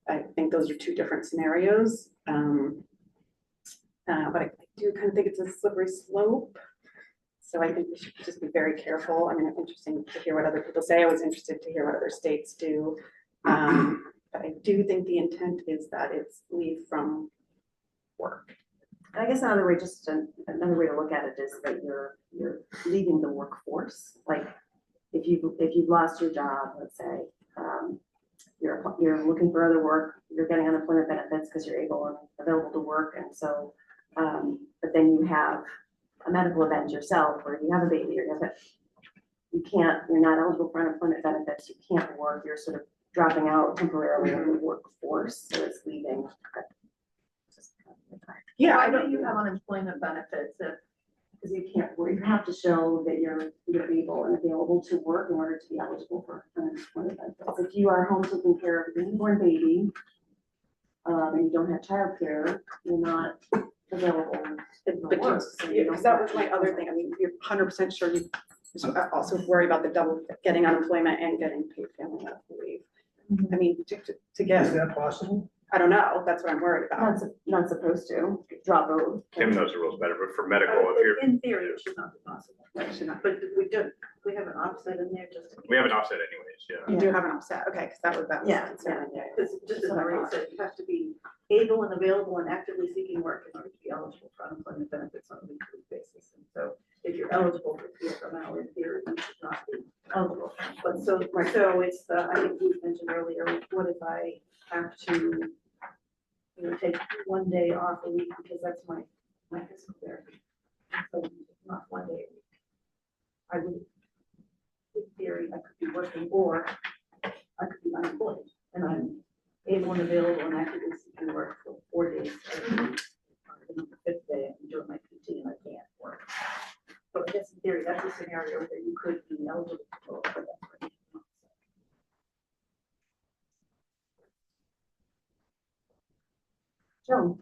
I think those are two different scenarios. But I do kind of think it's a slippery slope. So I think we should just be very careful. I mean, it's interesting to hear what other people say. I was interested to hear what other states do. But I do think the intent is that it's leave from work.
I guess another way, another way to look at it is that you're leaving the workforce. Like if you've lost your job, let's say, you're looking for other work, you're getting unemployment benefits because you're able and available to work, and so, but then you have a medical event yourself, or you have a baby, or you're not eligible for unemployment benefits, you can't work, you're sort of dropping out temporarily of the workforce, so it's leaving.
Yeah,
Why don't you have unemployment benefits if,
Because you can't work, you have to show that you're able and available to work in order to be eligible for unemployment benefits. If you are home taking care of a newborn baby, and you don't have childcare, you're not available to work.
Because that was my other thing. I mean, you're 100% sure you also worry about the double getting unemployment and getting paid family medical leave. I mean, to get.
Is that possible?
I don't know. That's what I'm worried about.
Not supposed to drop both.
Tim knows the rules better, but for medical, if you're,
In theory, it should not be possible.
It should not.
But we have an offset in there just.
we have an offset anyways, yeah.
You do have an offset. Okay, because that was
Yeah,
concerning.
Because just as Maria said, you have to be able and available and actively seeking work in order to be eligible for unemployment benefits on a weekly basis. And so if you're eligible for PFML, in theory, you should not be eligible. But so it's the, I think we mentioned earlier, what if I have to, you know, take one day off a week because that's my physical therapy. So not one day a week. I would, in theory, I could be working or I could be unemployed, and I'm able and available and actively seeking work for 4 days. And the fifth day, I'm doing my PT and I can't work. But I guess in theory, that's a scenario where you could be eligible for that.
Joan.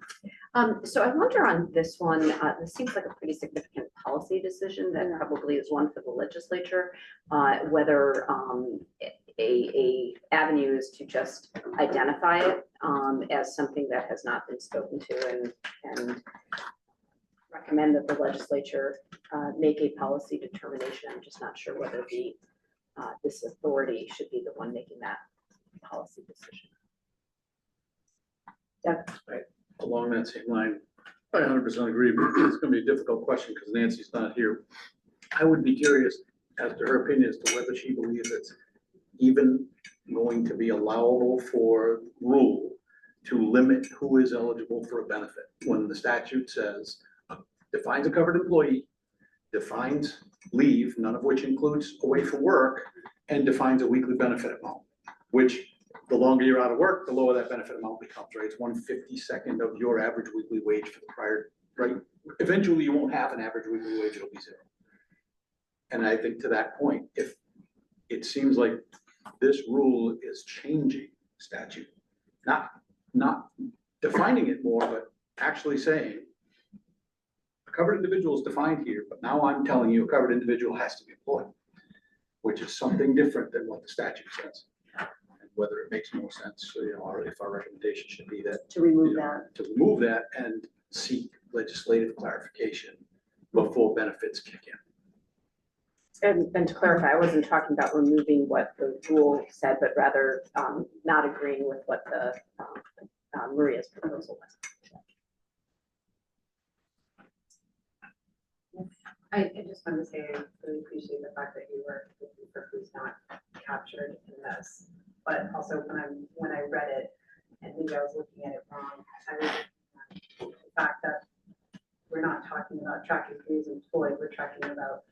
So I wonder on this one, this seems like a pretty significant policy decision that probably is one for the legislature, whether a avenue is to just identify it as something that has not been spoken to and recommend that the legislature make a policy determination. I'm just not sure whether this authority should be the one making that policy decision.
Along that same line, I 100% agree, but it's gonna be a difficult question because Nancy's not here. I would be curious as to her opinion as to whether she believes it's even going to be allowable for rule to limit who is eligible for a benefit. When the statute says, defines a covered employee, defines leave, none of which includes away from work, and defines a weekly benefit amount, which the longer you're out of work, the lower that benefit amount becomes, right? It's 1/52 of your average weekly wage for the prior, right? Eventually, you won't have an average weekly wage, it'll be zero. And I think to that point, if it seems like this rule is changing statute, not defining it more, but actually saying a covered individual is defined here, but now I'm telling you a covered individual has to be employed, which is something different than what the statute says. And whether it makes more sense, or if our recommendation should be that.
To remove that.
To remove that and seek legislative clarification before benefits kick in.
And to clarify, I wasn't talking about removing what the rule said, but rather not agreeing with what the Maria's proposal was.
I just wanted to say, I really appreciate the fact that you were looking for who's not captured in this. But also when I read it, and maybe I was looking at it wrong, I was the fact that we're not talking about tracking who's employed, we're talking about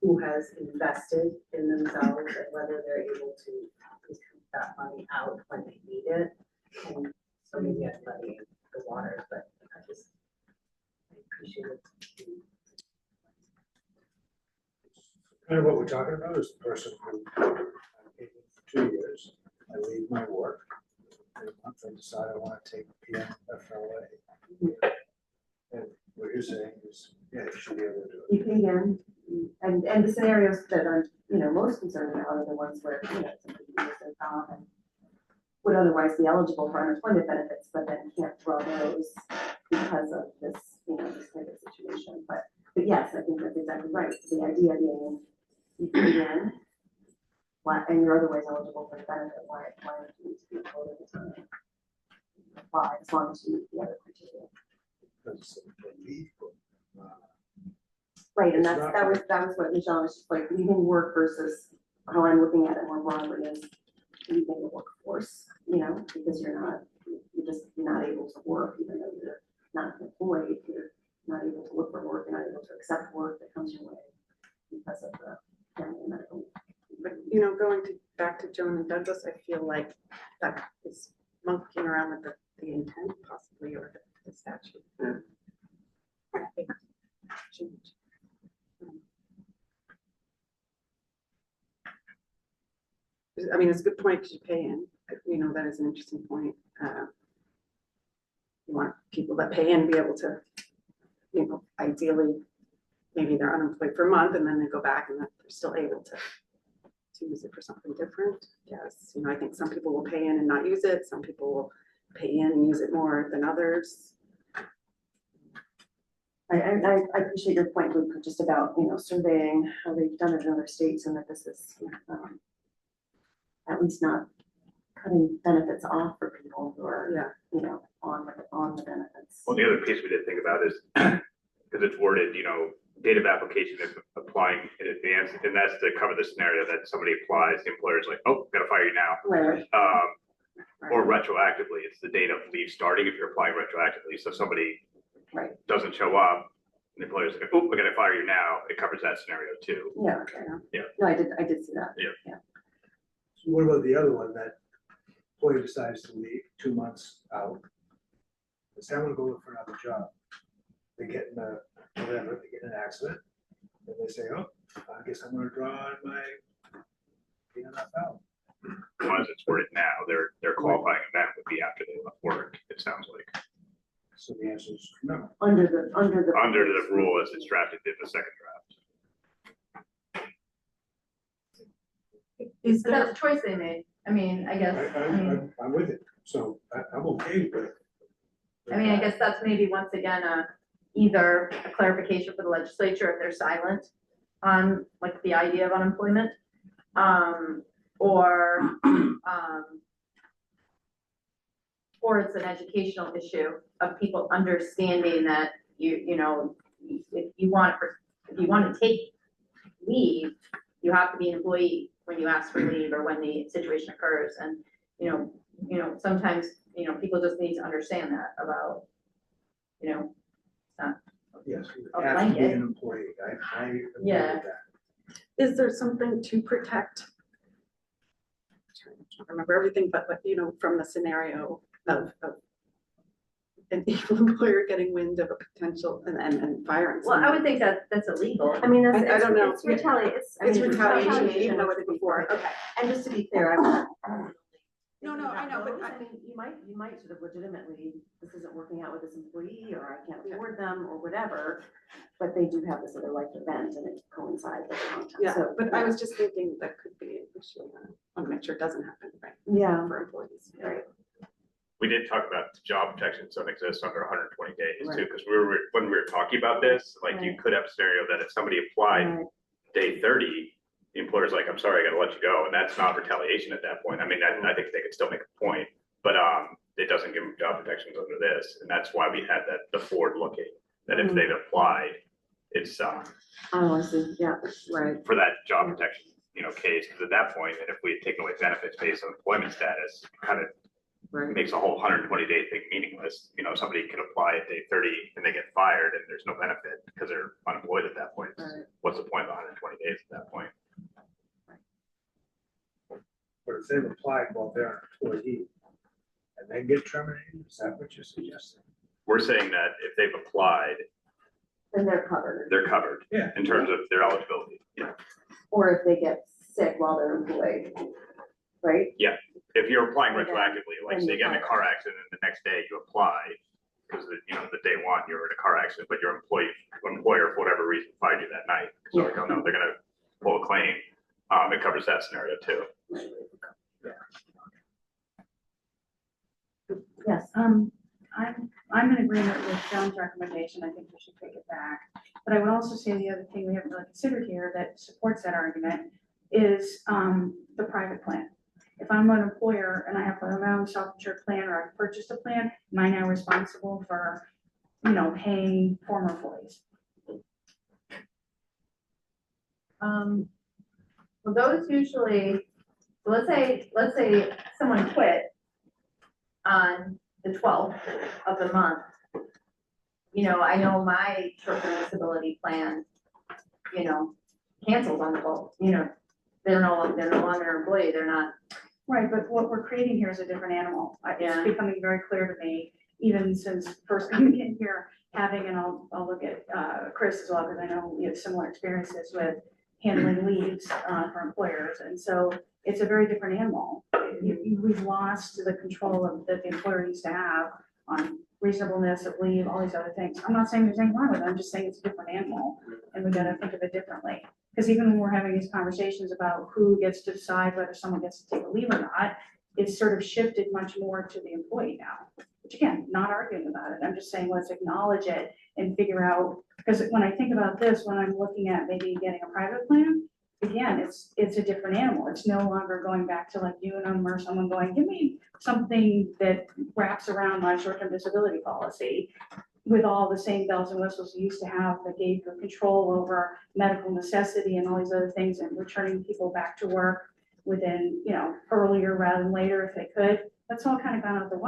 who has invested in themselves and whether they're able to recoup that money out when they need it. And so maybe I'm letting it the water, but I appreciate it.
Kind of what we're talking about is the person who I'm taking for 2 years, I leave my work, in a month I decide I want to take PMFLA. And what you're saying is, yeah, you should be able to do it.
You pay in, and the scenarios that are, most concerned about are the ones where, somebody uses their job and would otherwise be eligible for unemployment benefits, but then can't draw those because of this, this kind of situation. But yes, I think that's exactly right. The idea being you pay in, and you're otherwise eligible for the benefit, why would you need to be employed at the time? Why, as long as you meet the other criteria.
Because they leave,
Right, and
It's
that
not
was what Michelle was just like, leaving work versus how I'm looking at it more broadly is leaving the workforce, because you're not able to work, even though you're not employed, you're not able to look for work, you're not able to accept work that comes your way because of the family and medical.
But, going back to Joan and Douglas, I feel like that is monkeying around with the intent possibly, or the statute.
Yeah.
I think change. I mean, it's a good point to pay in, that is an interesting point. You want people that pay in be able to, ideally, maybe they're unemployed for a month and then they go back and they're still able to use it for something different. Yes, I think some people will pay in and not use it. Some people will pay in and use it more than others.
I appreciate your point, Luke, just about, surveying how they've done it in other states and that this is at least not cutting benefits off for people who are, on the benefits.
Well, the other piece we did think about is, because it's worded, date of application if applying in advance, and that's to cover the scenario that somebody applies, the employer's like, oh, gotta fire you now.
Right.
Or retroactively, it's the date of leave starting if you're applying retroactively. So somebody doesn't show up, and the employer's like, oh, we're gonna fire you now. It covers that scenario too.
Yeah, okay.
Yeah.
No, I did see that.
Yeah.
So what about the other one, that employee decides to leave 2 months out? They say, I'm gonna go look for another job. They get in they get in an accident, and they say, oh, I guess I'm gonna draw on my PMFL.
As it's worded now, their qualifying event would be after they left work, it sounds like.
So the answer is no.
Under the
rule as it's drafted in the second draft.
Is that a choice they made? I mean, I guess,
I'm with it, so I'm okay with it.
I guess that's maybe once again, either a clarification for the legislature if they're silent on like the idea of unemployment, or it's an educational issue of people understanding that if you want to take leave, you have to be an employee when you ask for leave or when the situation occurs. And, sometimes, people just need to understand that about,
Yes, you
a
have to be
blanket.
an employee, I agree with
Yeah.
that.
Is there something to protect? I don't remember everything, but you know, from the scenario of an evil employer getting wind of a potential and firing
Well, I
someone.
would think that that's illegal.
I mean,
I don't know.
it's retaliation,
It's retaliation, even though it's
before.
before.
Okay, and just to be clear, I'm not.
No, no, I know, but
I mean, you might sort of legitimately, this isn't working out with this employee, or I can't afford them, or whatever. But they do have this other life event and it coincides with the content.
Yeah,
So,
but I was just thinking that could be an issue. I want to make sure it doesn't happen, right?
Yeah,
For employees.
right.
We did talk about job protections don't exist under 120 days too,
Right.
because when we were talking about this, like you
Right.
could have a scenario that if somebody applied
Right.
day 30, the employer's like, I'm sorry, I gotta let you go, and that's not retaliation at that point. I mean, I think they could still make a point, but it doesn't give them job protections under this, and that's why we had the forward looking, that if
Mhm.
they've applied, it's
Oh, I see, yeah, right.
for that job protection, case, because at that point, and if we had taken away benefits based on employment status, kind of
Right.
makes a whole 120-day thing meaningless. Somebody could apply at day 30 and they get fired and there's no benefit because they're unemployed at that point.
Right.
What's the point of 120 days at that point?
But if they've applied while they're an employee and then get terminated, is that what you're suggesting?
We're saying that if they've applied,
Then they're covered.
they're covered
Yeah.
in terms of their eligibility. Yeah.
Or if they get sick while they're employed, right?
If you're applying
And then-
retroactively, like
then
say
you
you get in a
apply.
car accident and the next day you apply, because the day one you're in a car accident, but your employer for whatever reason fired you that night. So like, oh no, they're gonna pull a claim. It covers that scenario too.
Yes.
I'm in agreement with John's recommendation. I think we should take it back. But I would also say the other thing we haven't really considered here that supports that argument is the private plan. If I'm an employer and I have my own self-insured plan or I've purchased a plan, am I now responsible for, paying former employees?
Well, those usually, let's say someone quit on the 12th of the month. I know my short-term disability plan, cancels on the 12th, they're no longer an employee, they're not.
Right, but what we're creating here is a different animal.
Yeah.
It's becoming very clear to me, even since first coming in here, having, and I'll look at Chris as well, because I know we have similar experiences with handling leaves for employers. And so it's a very different animal. We've lost the control that the employer needs to have on reasonableness of leave, all these other things. I'm not saying there's anything wrong with it, I'm just saying it's a different animal, and we gotta think of it differently. Because even when we're having these conversations about who gets to decide whether someone gets to take a leave or not, it's sort of shifted much more to the employee now. Which again, not arguing about it, I'm just saying let's acknowledge it and figure out, because when I think about this, when I'm looking at maybe getting a private plan, again, it's a different animal. It's no longer going back to like Unum or someone going, give me something that wraps around my short-term disability policy with all the same bells and whistles you used to have that gave the control over medical necessity and all these other things and returning people back to work within, earlier rather than later if they could. That's all kind of gone out the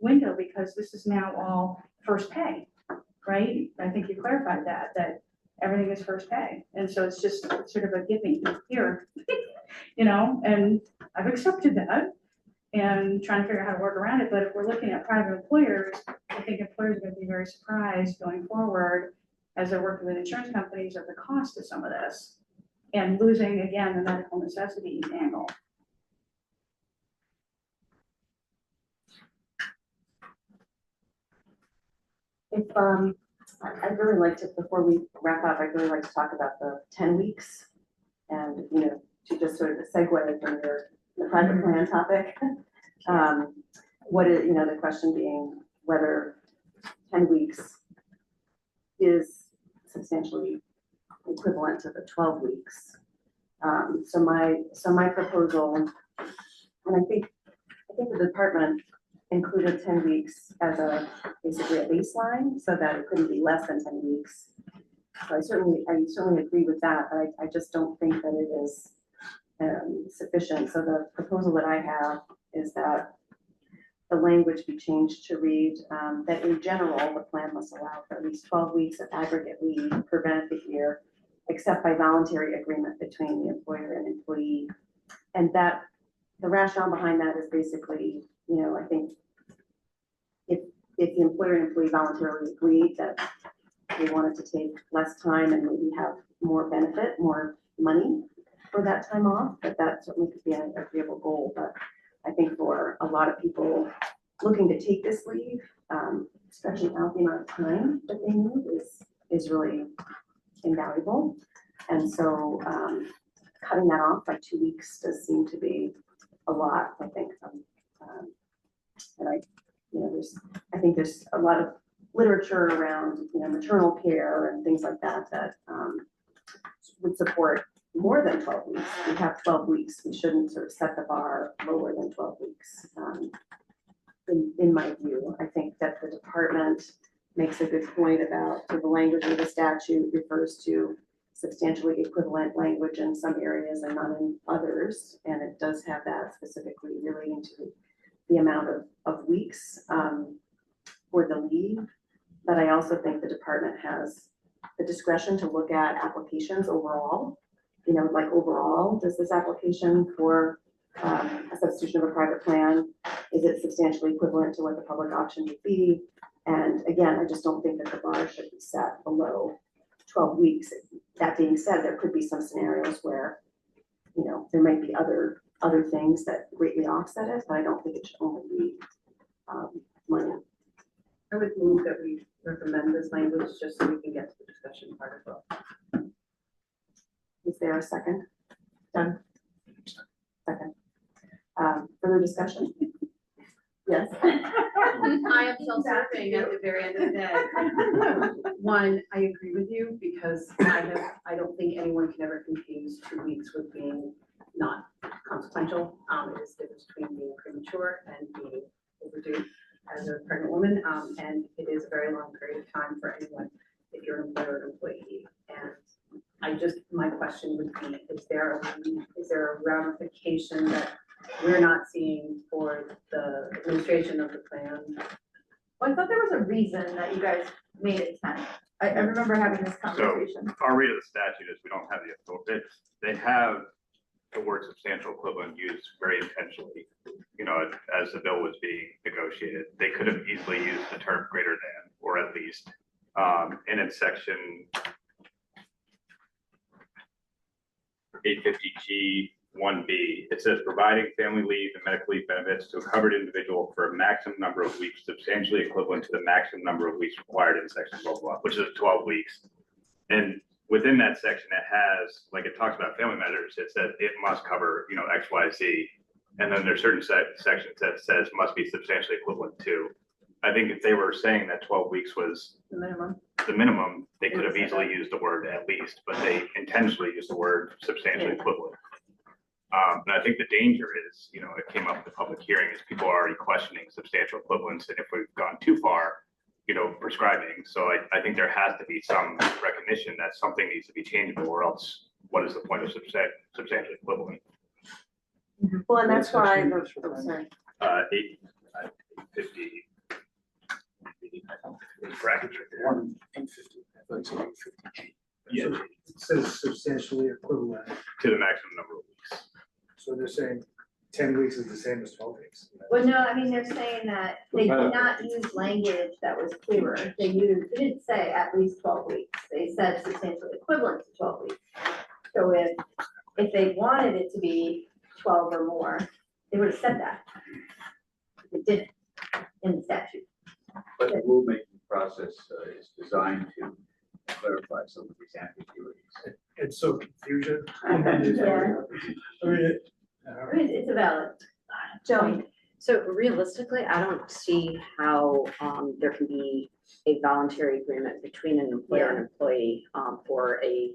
window because this is now all first pay, right? I think you clarified that everything is first pay. And so it's just sort of a giving here, and I've accepted that and trying to figure out how to work around it. But if we're looking at private employers, I think employers are going to be very surprised going forward as they're working with insurance companies of the cost of some of this and losing, again, the medical necessity angle.
If, I'd really like to, before we wrap up, I'd really like to talk about the 10 weeks and, to just sort of segue from the private plan topic. What is, the question being whether 10 weeks is substantially equivalent to the 12 weeks. So my proposal, and I think the department included 10 weeks as basically a baseline so that it couldn't be less than 10 weeks. So I certainly agree with that, but I just don't think that it is sufficient. So the proposal that I have is that the language be changed to read that in general, the plan must allow for at least 12 weeks of aggregate leave per benefit year except by voluntary agreement between the employer and employee. And that, the rationale behind that is basically, you know, I think if the employer and employee voluntarily agreed that they wanted to take less time and maybe have more benefit, more money for that time off, that certainly could be an agreeable goal. But I think for a lot of people looking to take this leave, stretching out the amount of time that they need is really invaluable. And so cutting that off by 2 weeks does seem to be a lot, I think. And I think there's a lot of literature around, you know, maternal care and things like that that would support more than 12 weeks. We have 12 weeks. We shouldn't sort of set the bar lower than 12 weeks. In my view, I think that the department makes a good point about the language of the statute refers to substantially equivalent language in some areas and not in others. And it does have that specifically relating to the amount of weeks for the leave. But I also think the department has the discretion to look at applications overall. You know, like overall, does this application for a substitution of a private plan, is it substantially equivalent to what the public option would be? And again, I just don't think that the bar should be set below 12 weeks. That being said, there could be some scenarios where, you know, there might be other things that greatly offset it, but I don't think it should only be money.
I would move that we recommend this language just so we can get to the discussion part as well.
Is there a second? Done. Second. Further discussion? Yes.
I am self-serving at the very end of the day. One, I agree with you because I don't think anyone can ever confuse 2 weeks with being not consequential. It is the difference between being premature and being overdue as a pregnant woman. And it is a very long period of time for anyone if you're an employer or employee. And my question would be, is there a ramification that we're not seeing for the administration of the plan?
Well, I thought there was a reason that you guys made it 10. I remember having this conversation.
So our read of the statute is we don't have the authority. They have the word substantial equivalent used very intentionally. You know, as the bill was being negotiated, they could have easily used the term greater than, or at least. And in section 850G1B, it says providing family leave and medical leave benefits to a covered individual for a maximum number of weeks substantially equivalent to the maximum number of weeks required in section 12, which is 12 weeks. And within that section, it has, like it talks about family matters, it says it must cover, you know, X, Y, Z. And then there's certain sections that says must be substantially equivalent to. I think if they were saying that 12 weeks was the minimum, they could have easily used the word at least, but they intentionally used the word substantially equivalent. And I think the danger is, you know, it came up at the public hearing, is people are already questioning substantial equivalence, and if we've gone too far, you know, prescribing. So I think there has to be some recognition that something needs to be changeable, or else what is the point of substantially equivalent?
Well, and that's why, sorry.
850. Brackets right there.
150.
Yeah,
So it says substantially equivalent.
to the maximum number of weeks.
So they're saying 10 weeks is the same as 12 weeks.
Well, no, I mean, they're saying that they did not use language that was clearer. They didn't say at least 12 weeks. They said substantially equivalent to 12 weeks. So if they wanted it to be 12 or more, they would have said that. It didn't in the statute.
But the rulemaking process is designed to clarify some of these ambiguities.
It's so confusion.
Yeah.
I mean,
It's a valid.
Joey,
So realistically, I don't see how there can be a voluntary agreement between an employer and employee for a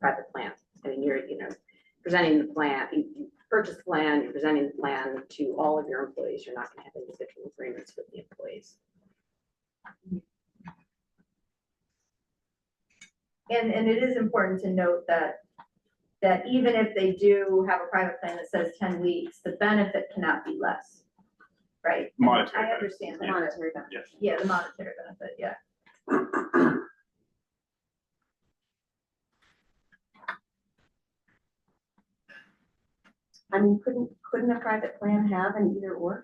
private plan. I mean, you're, you know, presenting the plan, you purchase the plan, you're presenting the plan to all of your employees. You're not going to have individual agreements with the employees.
And it is important to note that even if they do have a private plan that says 10 weeks, the benefit cannot be less, right?
Monetary
I understand that.
monetary benefit.
Yes.
Yeah, the monetary benefit, yeah.
I mean, couldn't a private plan have an either or?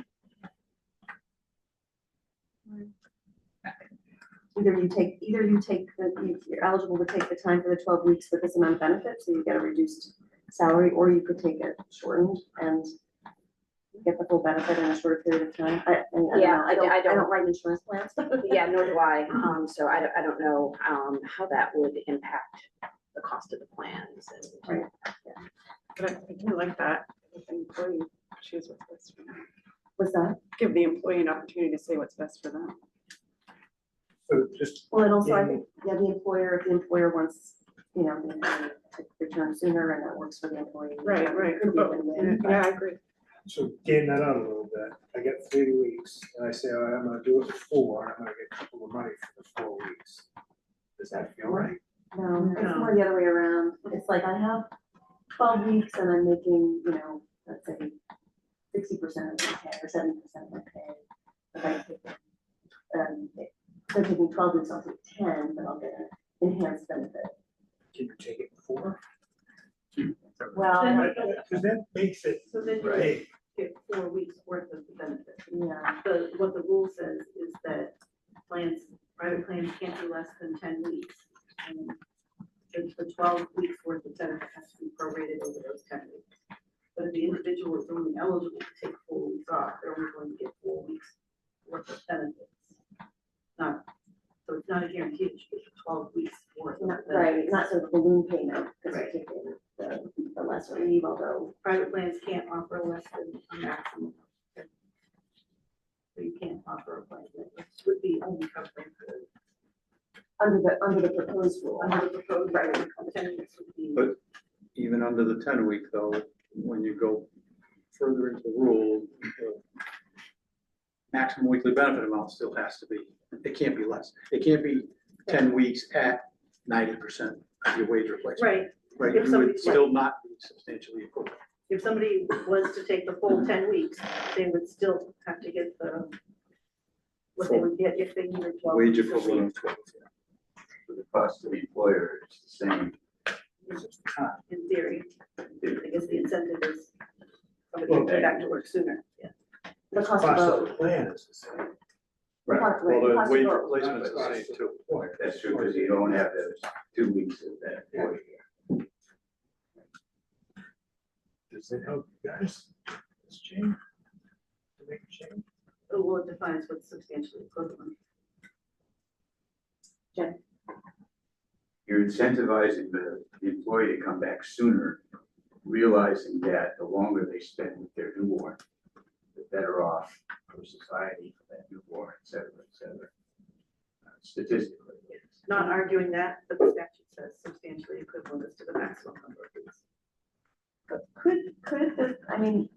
Either you take, you're eligible to take the time for the 12 weeks with this amount of benefits, so you get a reduced salary, or you could take it shortened and get the full benefit in a shorter period of time. I don't write insurance plans.
Yeah, nor do I. So I don't know, how that would impact the cost of the plans and.
Right.
But I do like that, if the employee choose what's best for them.
What's that?
Give the employee an opportunity to say what's best for them.
So just,
Well, and also I think, yeah, if the employer wants, you know, the employee to return sooner and that works for the employee.
Right.
It could be a win-win, but-
Yeah, I agree.
so game that out a little bit, I get 3 weeks, and I say, all right, I'm gonna do it for 4, and I'm gonna get triple the money for the 4 weeks. Does that feel right?
No, it's more the other way around. It's like I have 12 weeks and I'm making, you know, let's say 60% of my pay or 70% of my pay. If I take, they're taking 12 weeks, I'll take 10, but I'll get an enhanced benefit.
Can you take it 4?
Well,
Because that makes it,
So then you
right,
get 4 weeks worth of the benefit.
yeah,
What the rule says is that private plans can't be less than 10 weeks. And the 12 weeks worth of benefit has to be prorated over those 10 weeks. But if the individual is only eligible to take 4 weeks off, they're only going to get 4 weeks worth of benefits. So it's not a guarantee that you get 12 weeks worth of benefits.
right, not sort of balloon payment, because
Right.
you're taking the lesser leave, although,
Private plans can't offer less than a maximum. of 10. So you can't offer a plan that would be only covering
under the proposed rule.
under the proposed right, 10 weeks would be.
But even under the 10-week though, when you go further into the rule, the maximum weekly benefit amount still has to be, it can't be less. It can't be 10 weeks at 90% of your wage replacement.
Right,
Right,
If
you
somebody-
would still not be substantially equivalent.
if somebody was to take the full 10 weeks, they would still have to get what they would get if they needed 12.
Wage
weeks a
equivalent
week.
of 12.
For the cost to the employer, it's the same.
In theory, I guess the incentive is somebody to get back to work sooner, yeah.
The cost
cost
of
of
both.
the plan is the same.
The cost- right,
Well,
the
the
cost of
wage
both.
replacement is the same too.
That's true, because you don't have those 2 weeks of that 4 year.
Does it help you guys? This change? To make a change?
Well, it defines what's substantially equivalent.
You're incentivizing the employee to come back sooner, realizing that the longer they spend with their newborn, the better off for society, for that newborn, et cetera, et cetera. Statistically, it's
Not arguing that, but the statute says substantially equivalent is to the maximum number of weeks.
Could the, I mean,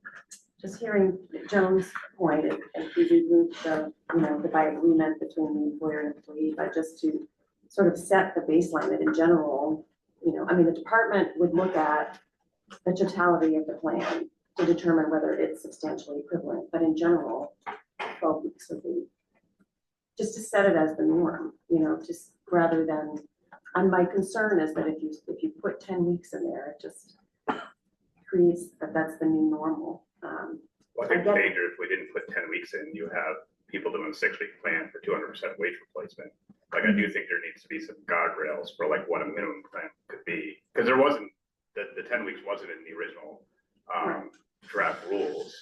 just hearing Joan's point, if we remove the, you know, the by agreement between the employer and employee, but just to sort of set the baseline that in general, you know, I mean, the department would look at the totality of the plan to determine whether it's substantially equivalent, but in general, 12 weeks would be, just to set it as the norm, you know, just rather than, and my concern is that if you put 10 weeks in there, it just creates that that's the new normal.
Well, I think the danger, if we didn't put 10 weeks in, you have people doing a 6-week plan for 200% wage replacement. Like, I do think there needs to be some guardrails for like what a minimum plan could be, because there wasn't, the 10 weeks wasn't in the original draft rules.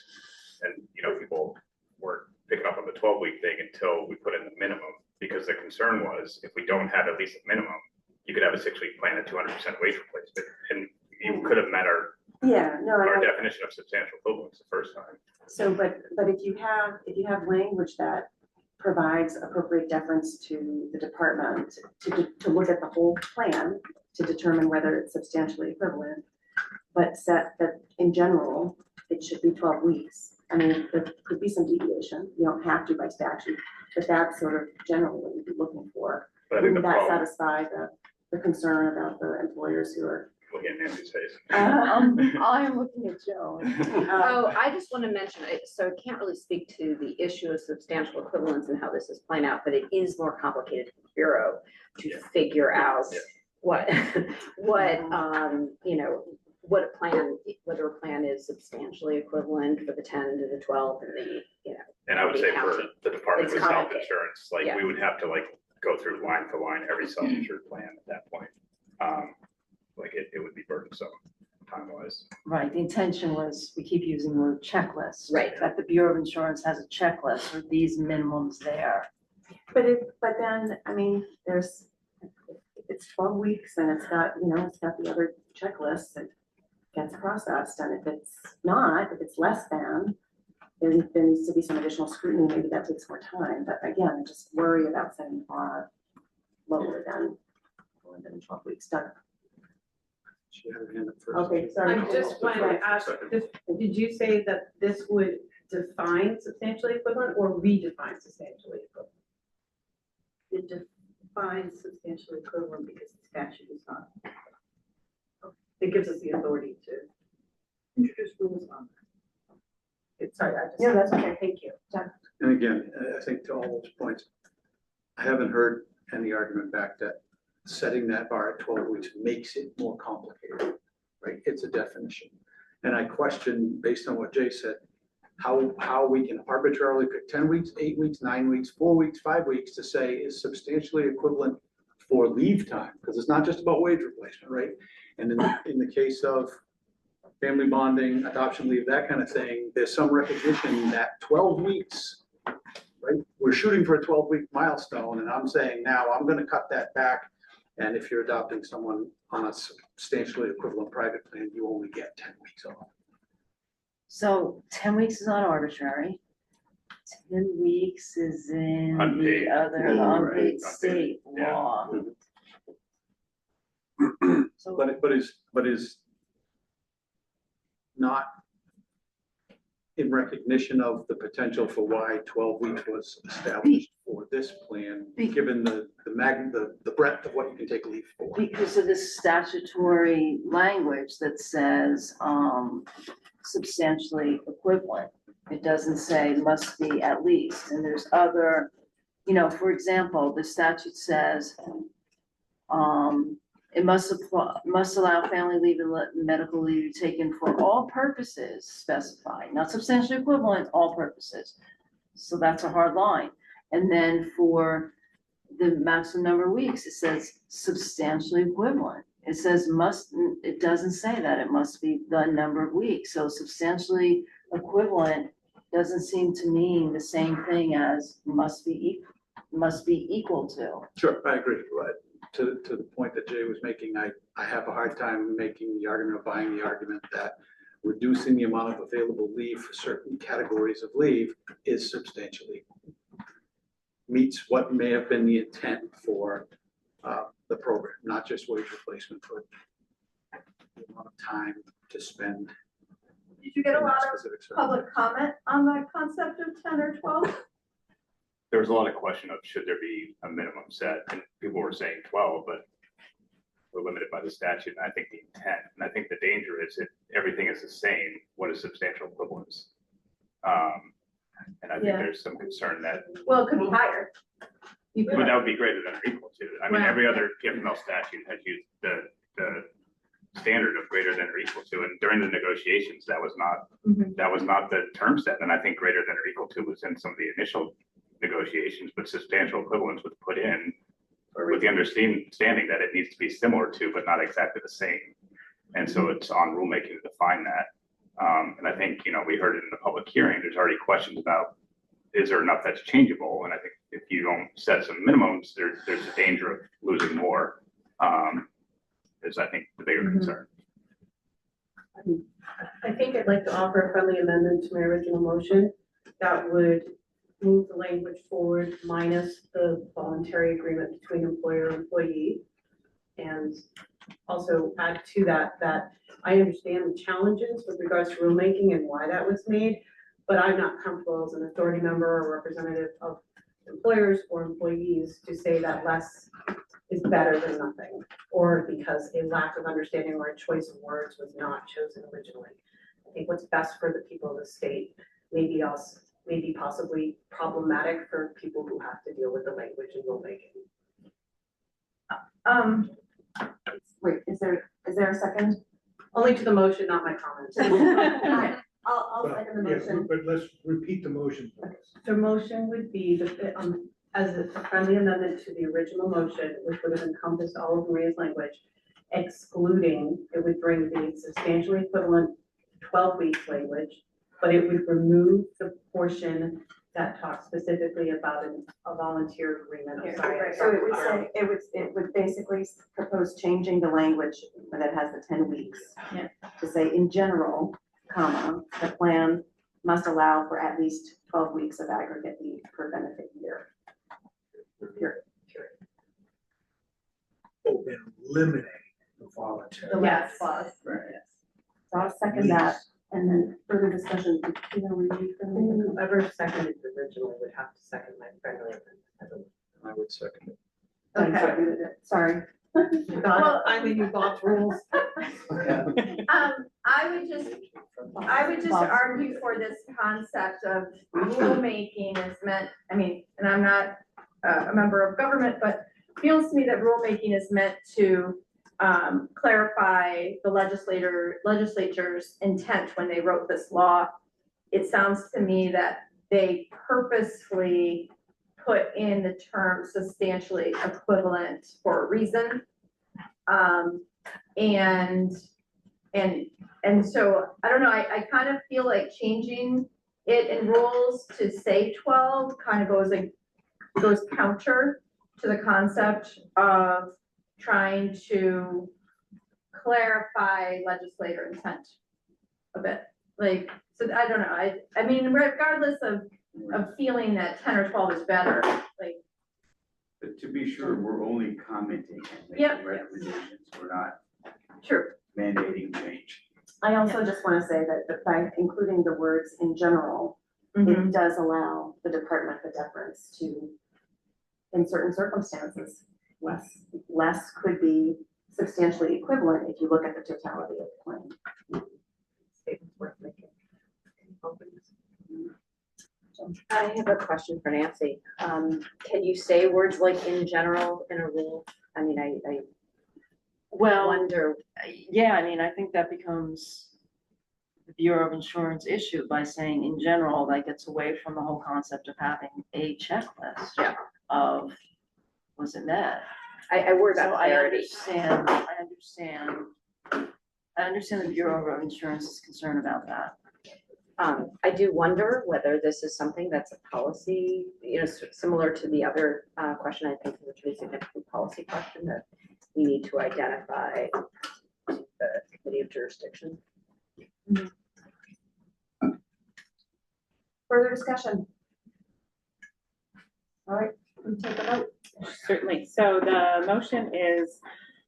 And, you know, people were picking up on the 12-week thing until we put in the minimum, because the concern was if we don't have at least a minimum, you could have a 6-week plan at 200% wage replacement, and you could have met our definition of substantial equivalence the first time.
So, but if you have language that provides appropriate deference to the department to look at the whole plan to determine whether it's substantially equivalent, but set that in general, it should be 12 weeks. I mean, there could be some deviation. You don't have to by statute, but that's sort of generally what you'd be looking for.
But I think
Wouldn't
the
that
problem,
satisfy the concern about the employers who are?
look at Nancy's face.
I am looking at Joe.
Oh, I just want to mention, so I can't really speak to the issue of substantial equivalence and how this is playing out, but it is more complicated for the Bureau to figure out what, you know, whether a plan is substantially equivalent for the 10 to the 12 and the, you know.
And I would say for
county.
the Department
It's
of
complicated.
Self-Insurance, like,
Yeah.
we would have to like go through line for line every self-insured plan at that point. Like, it would be burdensome time-wise.
Right, the intention was, we keep using the word checklist.
Right.
That the Bureau of Insurance has a checklist with these minimums there.
But then, I mean, it's 12 weeks and it's got the other checklists that gets processed. And if it's not, if it's less than, then there needs to be some additional scrutiny. Maybe that takes more time. But again, I just worry about setting the bar lower than 12 weeks. Doug?
She had her hand up first.
Okay, sorry.
I just wanted to ask, did you say that this would define substantially equivalent or redefine substantially equivalent?
It defines substantially equivalent because the statute is not. It gives us the authority to introduce rules on that. Sorry, I just.
Yeah, that's okay. Thank you. Doug?
And again, I think to all those points, I haven't heard any argument back that setting that bar at 12 weeks makes it more complicated, right? It's a definition. And I question, based on what Jay said, how we can arbitrarily pick 10 weeks, 8 weeks, 9 weeks, 4 weeks, 5 weeks to say is substantially equivalent for leave time, because it's not just about wage replacement, right? And in the case of family bonding, adoption leave, that kind of thing, there's some recognition that 12 weeks, right? We're shooting for a 12-week milestone, and I'm saying now I'm going to cut that back. And if you're adopting someone on a substantially equivalent private plan, you only get 10 weeks off.
So 10 weeks is not arbitrary. 10 weeks is in
Unpaid.
the other
Right.
unpaid state
Yeah.
law. So
But is not in recognition of the potential for why 12 weeks was established for this plan, given the breadth of what you can take leave for.
because of this statutory language that says substantially equivalent. It doesn't say must be at least, and there's other, for example, the statute says it must allow family leave and medical leave taken for all purposes specified, not substantially equivalent, all purposes. So that's a hard line. And then for the maximum number of weeks, it says substantially equivalent. It says it doesn't say that it must be the number of weeks. So substantially equivalent doesn't seem to mean the same thing as must be equal to.
Sure, I agree, but to the point that Jay was making, I have a hard time making the argument or buying the argument that reducing the amount of available leave for certain categories of leave is substantially meets what may have been the intent for the program, not just wage replacement, but the amount of time to spend.
Did you get a
in that
lot of
specific service.
public comment on that concept of 10 or 12?
There was a lot of question of should there be a minimum set, and people were saying 12, but we're limited by the statute, and I think the intent, and I think the danger is if everything is the same, what is substantial equivalence? And I think
Yeah.
there's some concern that,
Well, it could be higher. You
but
could,
that would be greater than or equal to. I mean,
Well-
every other PFML statute has used the standard of greater than or equal to, and during the negotiations, that was not the term set, and I think greater than or equal to was in some of the initial negotiations, but substantial equivalence was put in with the understanding that it needs to be similar to, but not exactly the same. And so it's on rulemaking to define that. And I think, we heard it in the public hearing, there's already questions about, is there enough that's changeable? And I think if you don't set some minimums, there's a danger of losing more, is I think the bigger concern.
I think I'd like to offer a friendly amendment to my original motion that would move the language forward minus the voluntary agreement between employer and employee. And also add to that I understand the challenges with regards to rulemaking and why that was made, but I'm not comfortable as an authority member or representative of employers or employees to say that less is better than nothing, or because a lack of understanding or a choice of words was not chosen originally. I think what's best for the people of the state may be possibly problematic for people who have to deal with the language and rulemaking.
Wait, is there a second?
Only to the motion, not my comments.
Alright, I'll
Well,
second the
yeah,
motion.
but let's repeat the motion, please.
The motion would be as a friendly amendment to the original motion, which would have encompassed all of Maria's language, excluding, it would bring the substantially equivalent 12-week language, but it would remove the portion that talks specifically about a volunteer agreement. I'm sorry.
So it would say, it would basically propose changing the language that has the 10 weeks.
Yeah.
To say, in general, comma, the plan must allow for at least 12 weeks of aggregate leave per benefit year. Period.
Oh, then eliminate the voluntary.
The last clause.
Right.
So I'll second that, and then further discussion, you know, review from the.
Whoever seconded the original would have to second my friendly amendment.
I would second it.
I seconded it, sorry.
God, finally you Bob's rules.
I would just argue for this concept of rulemaking is meant, I mean, and I'm not a member of government, but feels to me that rulemaking is meant to clarify the legislature's intent when they wrote this law. It sounds to me that they purposefully put in the term substantially equivalent for a reason. And so, I don't know, I kind of feel like changing it in rules to say 12 kind of goes counter to the concept of trying to clarify legislator intent a bit. Like, so I don't know, I mean, regardless of feeling that 10 or 12 is better, like.
But to be sure, we're only commenting and
Yep.
making recommendations, we're not
True.
mandating change.
I also just want to say that by including the words in general, it does allow the department the deference to, in certain circumstances, less could be substantially equivalent if you look at the totality of the claim.
Statement's worth making.
I have a question for Nancy. Can you say words like in general in a rule? I mean, I
Well,
wonder,
yeah, I mean, I think that becomes the Bureau of Insurance issue by saying in general, that gets away from the whole concept of having a checklist.
Yeah.
Of, was it met?
I worry
So
about
I
clarity.
understand the Bureau of Insurance is concerned about that.
I do wonder whether this is something that's a policy, you know, similar to the other question, I think is a pretty significant policy question that we need to identify the committee of jurisdiction.
Further discussion? All right, we take a vote.
Certainly. So the motion is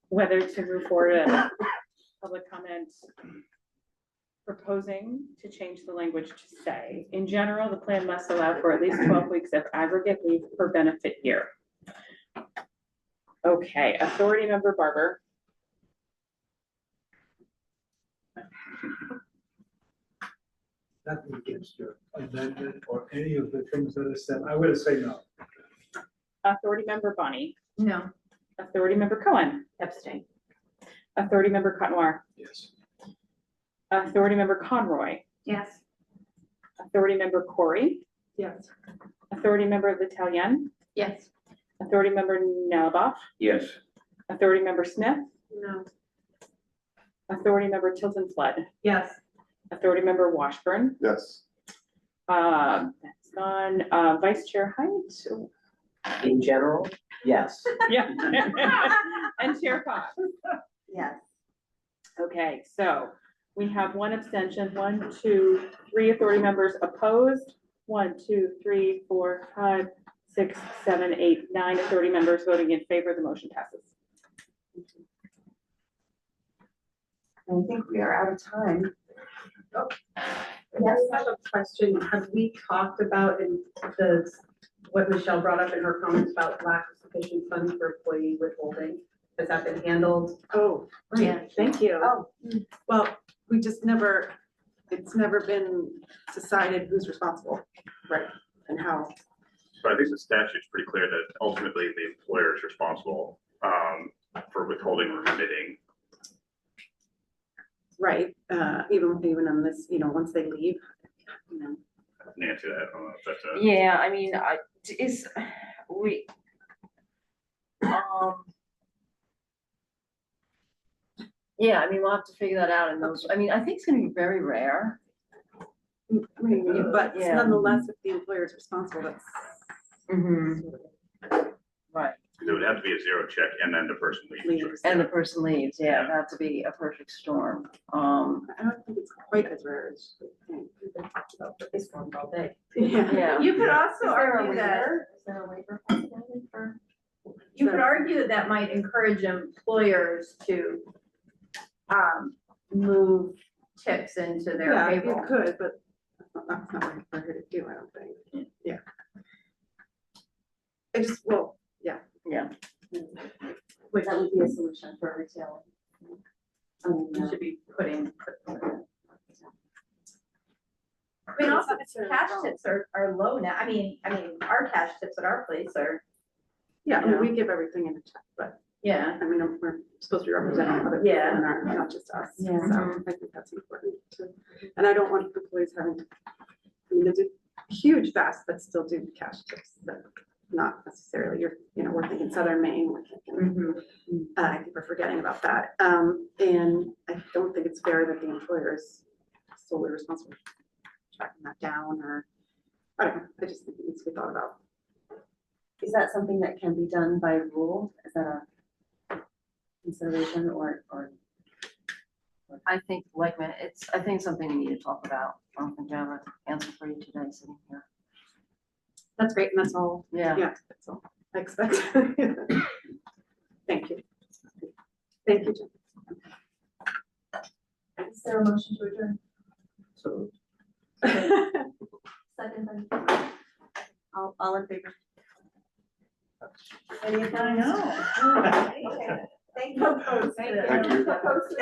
whether to move forward a public comment proposing to change the language to say, in general, the plan must allow for at least 12 weeks of aggregate leave per benefit year. Okay, Authority Member Barber.
Nothing against your amendment or any of the things that are said. I would say no.
Authority Member Bonnie.
No.
Authority Member Cohen.
Abstain.
Authority Member Cotnoir.
Yes.
Authority Member Conroy.
Yes.
Authority Member Corey.
Yes.
Authority Member L'Italien.
Yes.
Authority Member Nalaboff.
Yes.
Authority Member Smith.
No.
Authority Member Tilton Flood.
Yes.
Authority Member Washburn.
Yes.
That's gone. Vice Chair Height.
In general, yes.
Yeah. And Chair Fox.
Yes.
Okay, so we have one abstention, 1, 2, 3 authority members opposed, 1, 2, 3, 4, 5, 6, 7, 8, 9 authority members voting in favor. The motion passes.
I think we are out of time.
Yes, I have a question. Have we talked about in what Michelle brought up in her comments about lack of sufficient funds for employee withholding? Has that been handled?
Oh,
Yeah.
thank you.
Oh.
Well, it's never been decided who's responsible.
Right.
And how.
But I think the statute's pretty clear that ultimately the employer is responsible for withholding or remitting.
right, even on this, once they leave,
Nancy, I don't know if that's a.
Yeah, I mean, yeah, I mean, we'll have to figure that out in those, I mean, I think it's gonna be very rare.
maybe, but
Yeah.
nonetheless, if the employer is responsible, that's.
Right,
It would have to be a zero check and then the person leaves.
and the person leaves, yeah, it'd have to be a perfect storm,
I don't think it's quite as rare as you think.
We've been talking about this one all day.
yeah.
You could
Yeah.
also argue that,
Is there a waiver possibility for?
you could argue that might encourage employers to, move tips into their
Yeah, you
payroll.
could, but that's not what we're here to do, I don't think. Yeah. I just, well, yeah.
Yeah.
Which that would be a solution for retail.
You should be putting. I mean, also, cash tips are low now, I mean, our cash tips at our place are,
Yeah, I mean, we give everything in a check, but
yeah.
I mean, we're supposed to be representing other people
Yeah.
and not just us. So
Yeah.
I think that's important too. And I don't want employees having, I mean, there's a huge vast that still do cash tips, that not necessarily, we're thinking Southern Maine, we're thinking, I think we're forgetting about that. And I don't think it's fair that the employer is solely responsible for tracking that down, or, I don't know, I just think it needs to be thought about.
Is that something that can be done by rule? Is that a consideration or?
I think, I think it's something we need to talk about, I don't think I have an answer for you today sitting here.
That's great, and that's all,
Yeah.
that's all I expect. Thank you. Thank you, Jen.
Is there a motion to adjourn?
So
Second, all in favor? Any opposed?
I know.
Okay. Thank you.
Thank you.
Opposed?